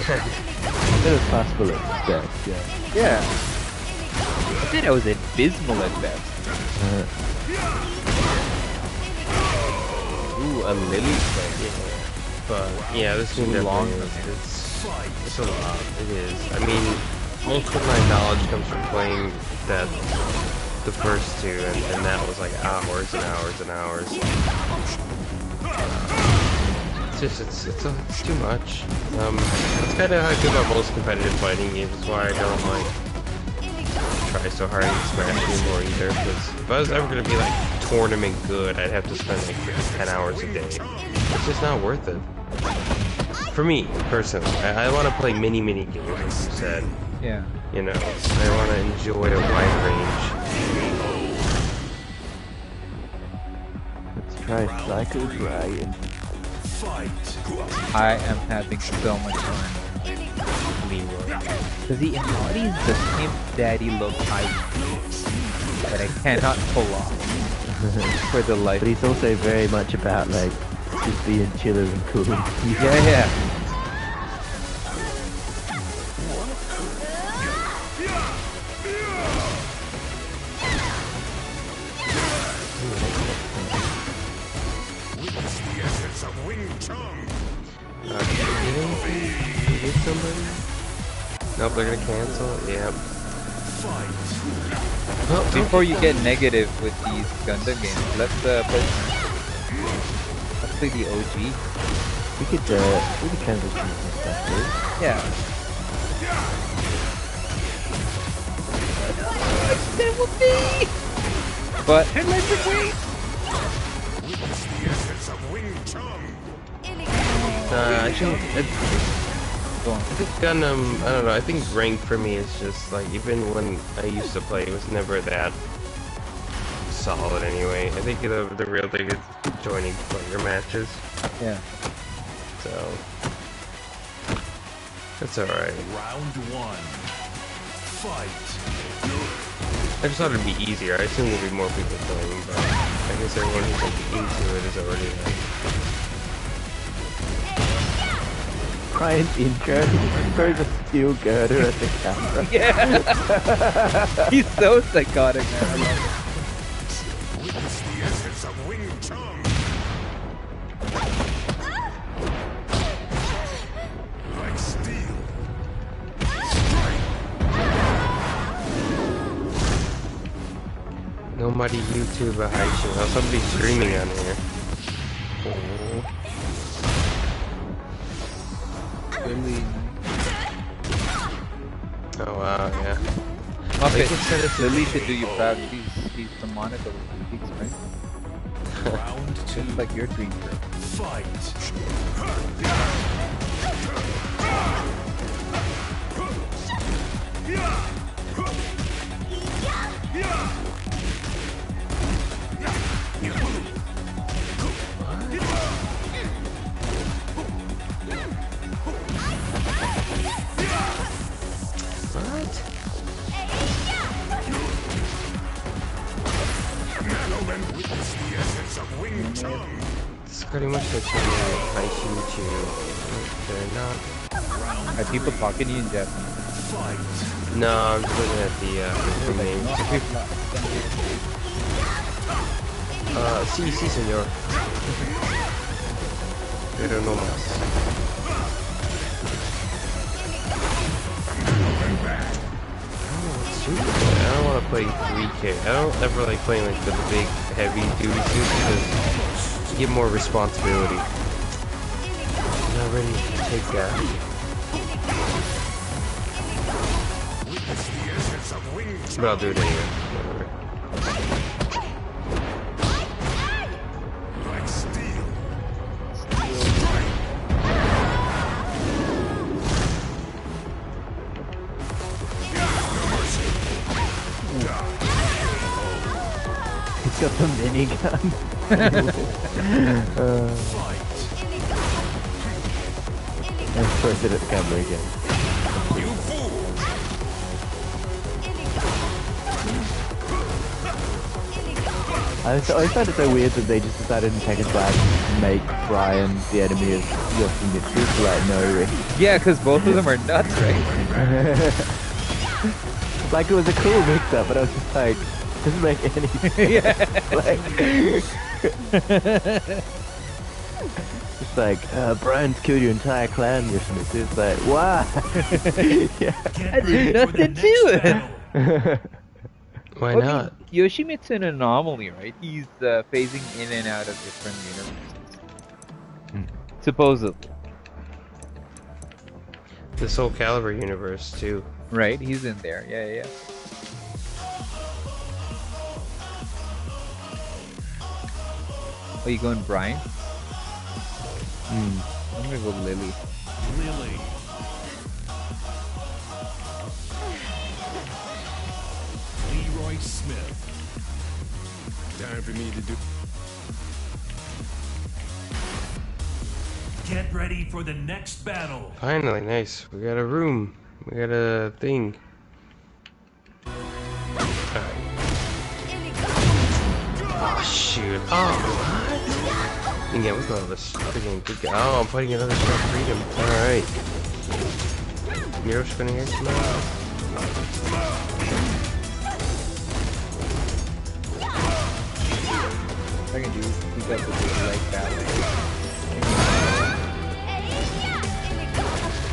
bit of fast bullet instead, yeah. Yeah. I said I was abysmal at best. Ooh, a lily play. But yeah, this Too game long definitely is. It's a lot. It is. I mean, most of my knowledge comes from playing the first two, and that was like hours and hours and hours. It's too much. That's kind of how I feel about most competitive fighting games. That's why I don't like try so hard in Smash anymore either. Because if I was ever gonna be like tournament good, I'd have to spend like 10 hours a day. It's just not worth it. For me, personally, I want to play mini games, like you said. Yeah. You know, I want to enjoy a wide range. Let's try Psycho Dragon. Fight. I am having so much fun. Because he embodies the pimp daddy look that I cannot pull off for the life. But he's also very much about like just being chiller and cool. Yeah. Get somebody? Nope, they're gonna cancel. Yep. Well, before you get negative with these Gundam games, let's play. Let's play the OG. We could transition some stuff too. Yeah. That would be. But electric wings. I think Gundam, I don't know, I think rank for me is just like, even when I used to play, it was never that solid anyway. I think the real thing is joining player matches. Yeah. So, that's alright. Round one. Fight. I just thought it'd be easier. I assume there'd be more people playing, but I guess everyone who's like into it is already like... Ryan's intro, he throws a steel girder at the camera. Yeah. He's so psychotic, man. I love it. Nobody YouTube a Haichu. Oh, somebody's streaming on here. Oh wow, yeah. Muppet, Lily should do you proud. She's the Monica Peaks, right? Round two. Just like your dream girl. Fight. It's pretty much the same Haichu too. They're not. Are people talking to you in Japanese? No, I'm just looking at the names. Sí, señor. Pero no más. I don't want to play 3K. I don't ever like playing like the big heavy duty suits because you get more responsibility. I'm not ready to take that. But I'll do it anyway. Whatever. Like steel. He's got the minigun. Let's twist it at the camera again. You fool! I always found it so weird that they just decided in Tekken 5 to make Brian the enemy of Yoshimitsu for like no reason. Yeah, because both of them are nuts, right? Like it was a cool mix-up, but I was just like, doesn't make any sense. It's like, Brian's killed your entire clan, Yoshimitsu. It's like, why? Yeah. I did nothing to it. Why I mean, not? Yoshimitsu's an anomaly, right? He's phasing in and out of different universes. Supposedly. The Soul Calibur universe too. Right? He's in there. Yeah, yeah. Oh, you going Brian? I'm gonna go Lily. Lily. Leroy Smith. Time for me to do. Get ready for the next battle. Finally, nice. We got a room. We got a thing. Alright. Oh shoot. Oh what? Yeah, we got this freaking good guy. Oh, I'm fighting another Shot Freedom. Alright. Miro spinning X now. I can do. He got the big leg battle.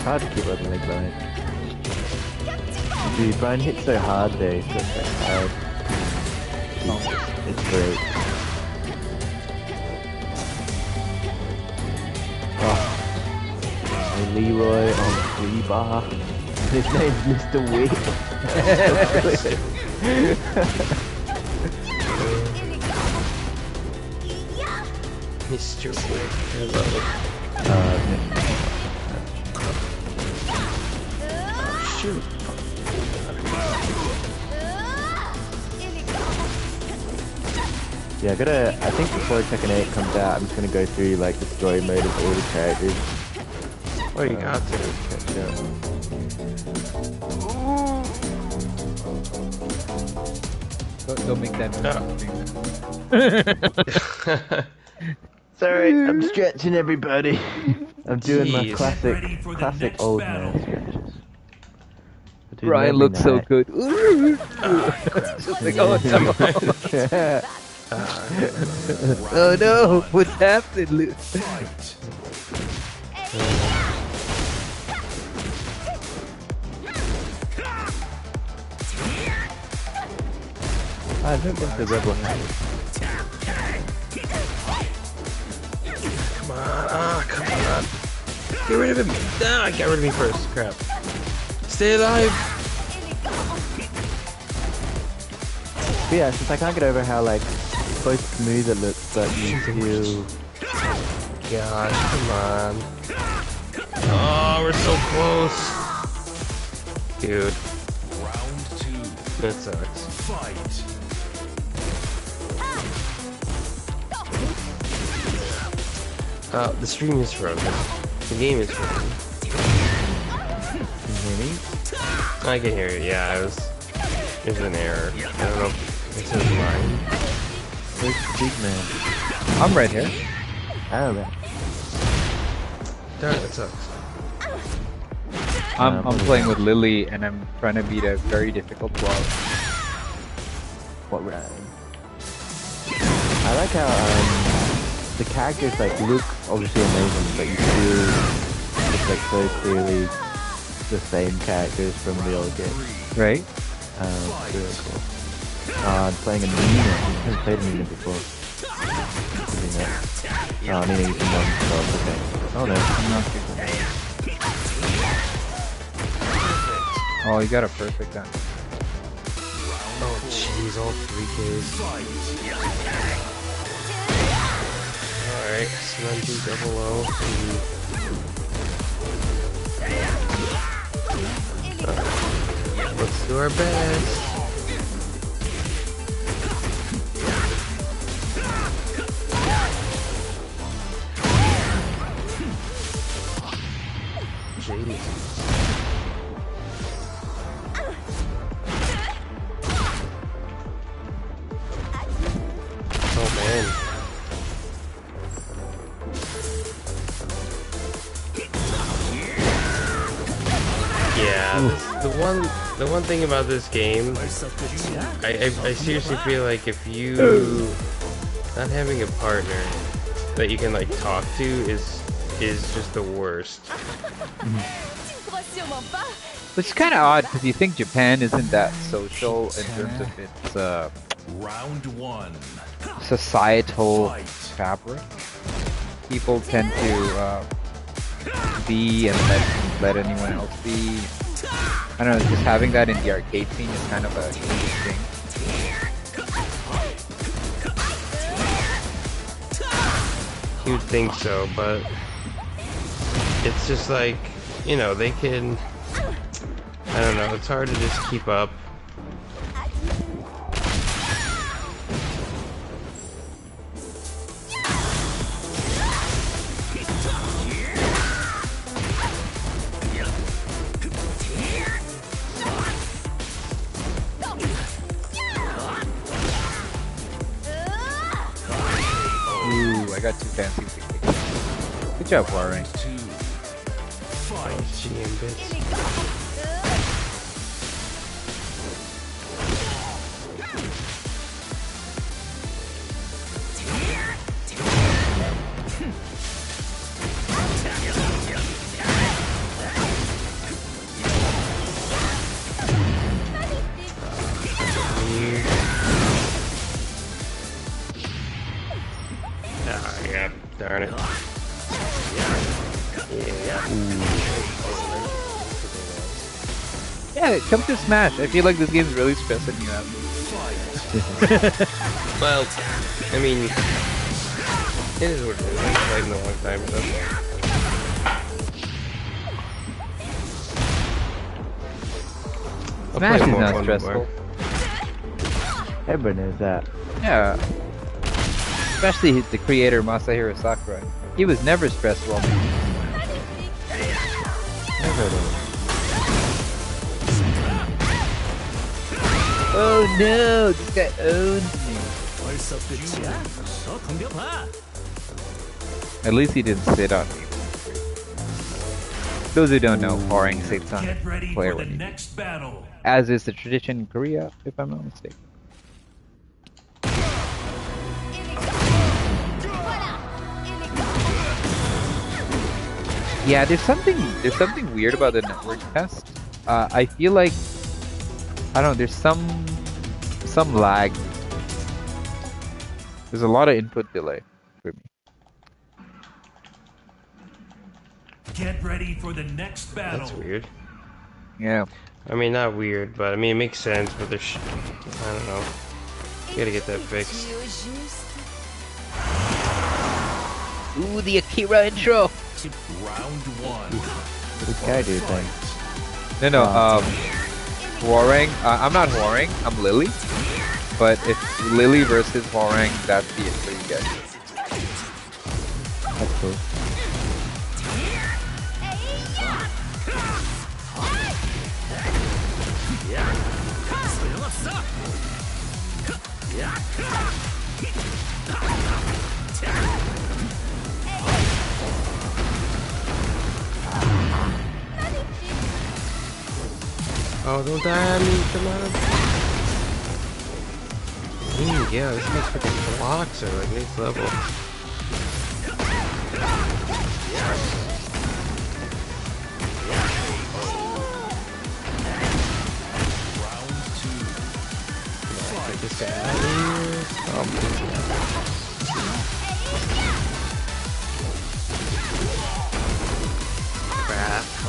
Hard to keep up the leg line. Dude, Brian hits so hard there, he's just so hard. It's great. Oh. Hey, Leroy on free bar. His name's Mr. Wick. Mr. Wick. I love it. Shoot. Yeah, I think before Tekken 8 comes out, I'm just gonna go through like the story mode of all the characters. Oh, you got to. Catch up. Don't make that noise. Sorry, I'm stretching everybody. I'm doing my Jeez. classic old man stretches. I do them Brian every looks so night. good. Just like, oh no. Oh no, what's happening, Luke? Fight. I don't think the rebel has. Come on. Ah, come on. Get rid of him. Ah, get rid of me first. Crap. Stay alive. But yeah, since I can't get over how like so smooth it looks, but you feel Gosh, come on. Oh, we're so close. Dude, Round 2. that sucks. Fight. The stream is frozen. The game is frozen. I can hear you. Yeah, there's an error. I don't know if it's mine. where's the big man? I'm right here. I don't know. Darn, that sucks. I'm playing with Lily and I'm trying to beat a very difficult boss. What round? I like how the characters like look obviously amazing, but you feel it's like so clearly the same characters from the old game. Right? It's really cool. I'm playing a Nina. I haven't played a Nina before. Nina. Oh, Nina, you can run stuff. Okay. Oh no, I'm not good. Oh, you got a perfect gun. Oh jeez, all 3Ks. Alright, Slungy double O. Let's do our best. Jeez. Oh man. Yeah, the one thing about this game, I seriously feel like if you not having a partner that you can like talk to is just the worst. Which is kind of odd because you think Japan isn't that social in terms of its Round 1. societal Fight. fabric. People tend to be and let anyone else be. I don't know, just having that in the arcade scene is kind of a huge thing. You'd think so, but it's just like, you know, they can, I don't know, it's hard to just keep up. Ooh, I got too fancy with the kick. Good job, Warren. 2. Fight. GM bits. Ah, yeah, darn it. Yeah, come to Smash. I feel like this game's really stressing you out. Well, I mean, it is what it is. I've played in a long time, so. I'll Smash play is more not fun stressful. more. Everyone knows that. Yeah. Especially the creator Masahiro Sakurai. He was never stressful. Never. Oh no! This guy owns me. At least he didn't sit on me. Those who don't know, Horing sits on Get ready player for the when he, next battle. as is the tradition in Korea, if I'm not mistaken. Yeah, there's something weird about the network test. I feel like I don't know. There's some lag. There's a lot of input delay for me. Get ready for the next battle. That's weird. Yeah. I mean, not weird, but I mean, it makes sense, but there's, I don't know. You gotta get that fixed. Ooh, the Akira intro. Round 1. What does guy do then? No, Hwoarang. I'm not Hwoarang. I'm Lily. But it's Lily versus Hwoarang. That's the intro you get. That's cool. Oh, don't die on me, come on. Ooh, yeah, this guy's freaking blocks are like next level. Round 2. Get this guy out of here.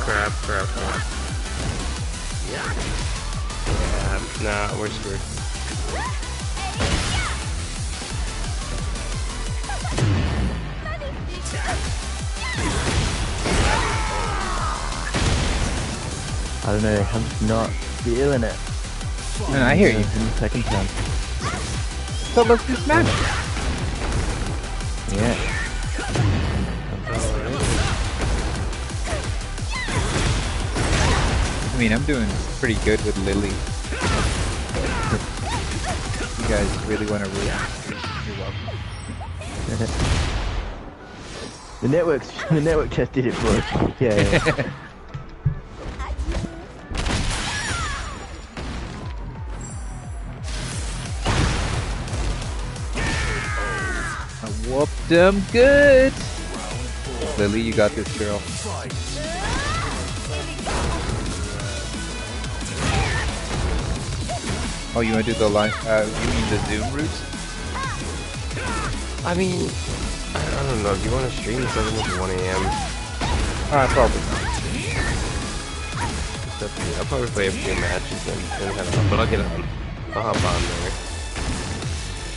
Crap. Yeah, nah, we're screwed. I don't know, I'm just not feeling it. And I hear you. In the second time. So let's do Smash. Yeah. I mean, I'm doing pretty good with Lily. You guys really want to root? You're welcome. The network just did it for us. Yeah. I whooped them good. Lily, you got this, girl. Oh, you want to do the line? You mean the Zoom route? I mean, I don't know. Do you want to stream something at 1 a.m.? Probably not. It's up to you. I'll probably play a few matches and head on, but I'll get on. I'll hop on there.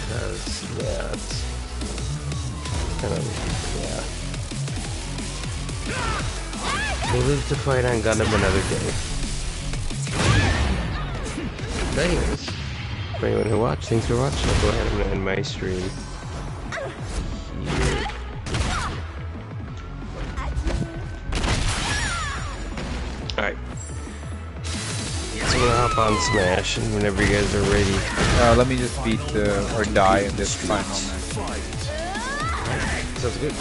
Because, yeah, it's kind of, yeah. We'll live to fight on Gundam another day. Anyways, for anyone who watched, thanks for watching. I'll go ahead and end my stream. Alright. So I'm gonna hop on Smash, and whenever you guys are ready. Let me just beat or die in this final match. Sounds good.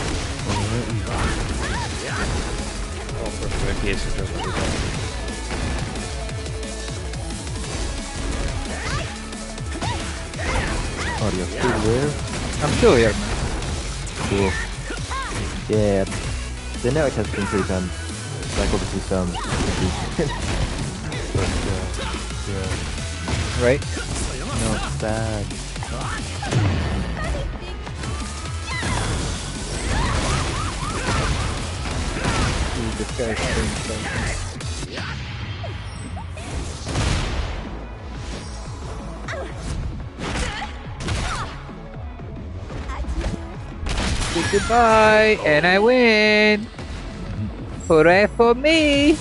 Oh, for my PS is not really bad. Audio still there? I'm still here, man. Cool. Yeah. The network has been pretty fun. Like obviously some issues. But yeah. Right? Not bad. Dude, this guy's doing something. Say goodbye, and I win. Hooray for me!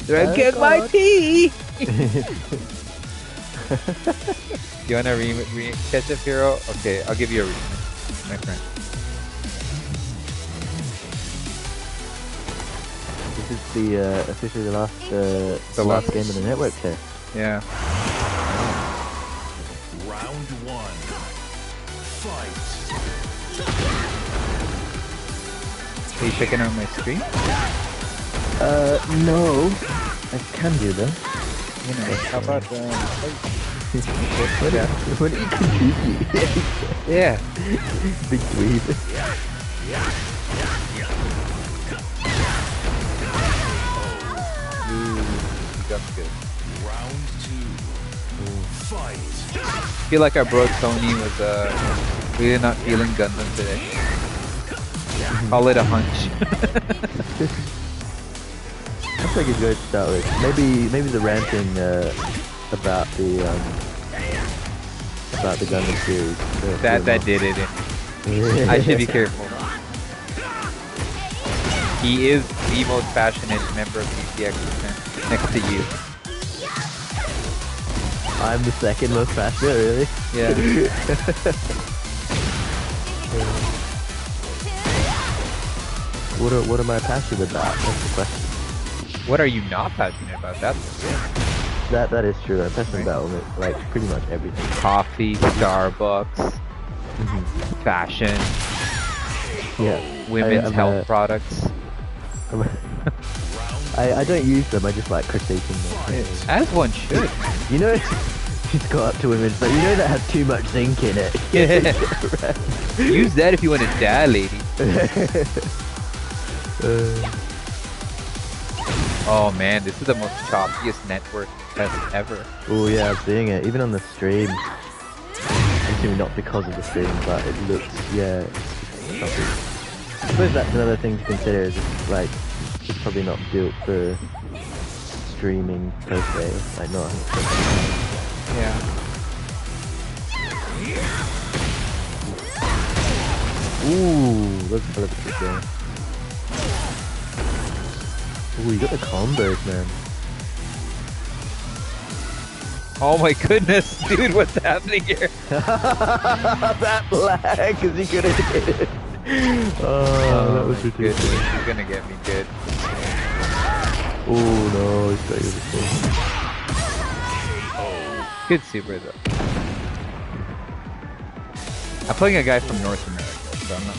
Drink my tea! You wanna catch up, hero? Okay, I'll give you a rematch, my friend. This is the officially the last game of the network test. Yeah. Round one. Fight. Are you checking out my stream? No. I can do that. You know, how about When you contribute. yeah. Big dweeb. Ooh, that's good. Round two. Fight. I feel like our bro Tony was really not feeling Gundam today. Call it a hunch. That's like a good to start with. Maybe the ranting about the Gundam series. that did it. I should be careful. He is the most passionate member of PCX next to you. I'm the second most passionate, really? Yeah. What am I passionate about? That's the question. What are you not passionate about? That's the thing. That is true. I'm passionate about like pretty much everything. Coffee, Starbucks, fashion, Yeah. women's health products. I don't use them. I just like critiquing them. As one should. You know, just go up to women. It's like, you know that has too much zinc in it. Yeah. Use that if you want to die, lady. Oh man, this is the most choppiest network test ever. Oh yeah, I'm seeing it. Even on the stream. Actually, not because of the stream, but it looks, yeah. I suppose that's another thing to consider. Is it's like, it's probably not built for streaming per se. Like not 100%. Yeah. Ooh, that's a good game. Ooh, you got the combos, man. Oh my goodness, dude, what's happening here? That lag, because he couldn't hit it. Oh, that was my ridiculous. goodness, he's gonna get me good. Oh no, he's got you before. Good super though. I'm playing a guy from North America, so I'm not.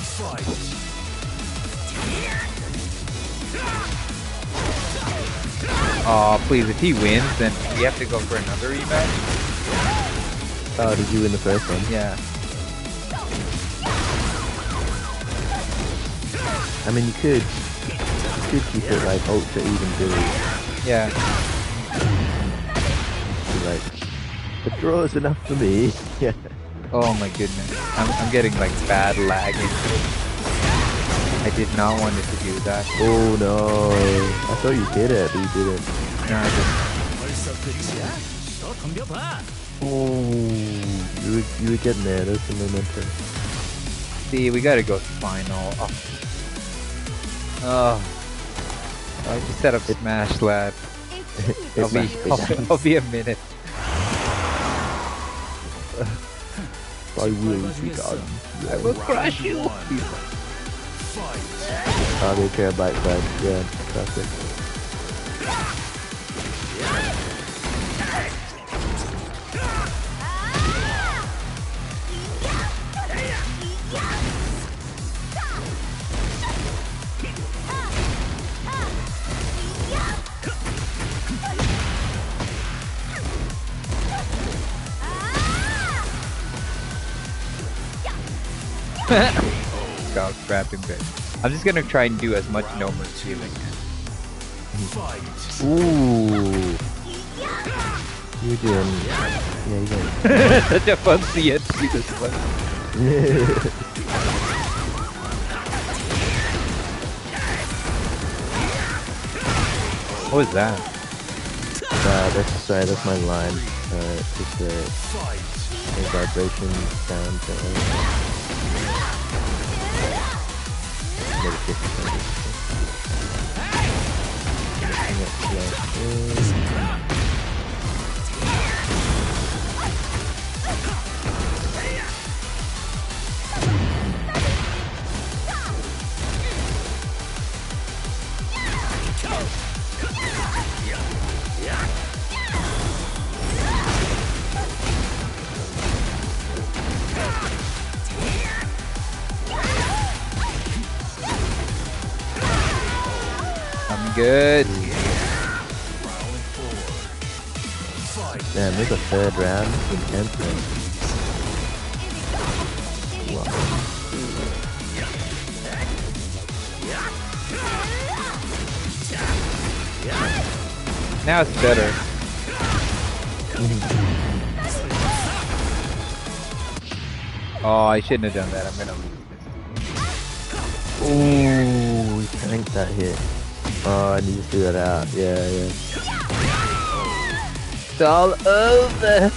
Oh, please, if he wins, then we have to go for another rematch. Oh, did you win the first one? Yeah. I mean, you could keep it like ultra even Billy. Yeah. Be like, the draw is enough for me. Yeah. Oh my goodness. I'm getting like bad lagging. I did not want it to do that. Oh no. I thought you did it, but you didn't. No, I didn't. Oh, you were getting there. There's some momentum. See, we gotta go to final. Oh. I just set up Smash Lab. I'll be a minute. I will be done. I will crush you. Oh, they care about that. Yeah, classic. God, crap him good. I'm just gonna try and do as much no mercy healing. Ooh. You're doing. Yeah, you're doing. Such a fun CNC this one. What was that? That's my line. Just a vibration sound. Maybe 50 seconds. Good. Damn, there's a third round. Intense, man. Wow. Now it's better. Oh, I shouldn't have done that. I'm gonna lose this. Ooh, we tanked that hit. Oh, I need to figure that out. Yeah, yeah. It's all over.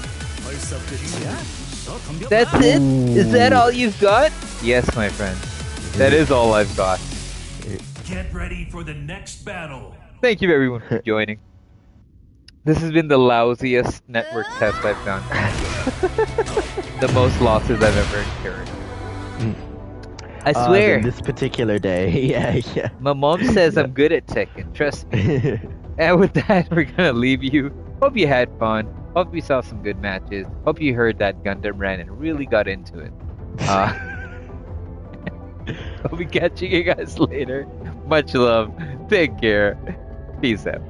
That's it? Is that all you've got? Yes, my friend. That is all I've got. Get ready for the next battle. Thank you everyone for joining. This has been the lousiest network test I've done. The most losses I've ever incurred. I swear. This particular day. Yeah, yeah. My mom says I'm good at Tekken, trust me. And with that, we're gonna leave you. Hope you had fun. Hope you saw some good matches. Hope you heard that Gundam ran and really got into it. I'll be catching you guys later. Much love. Take care. Peace out.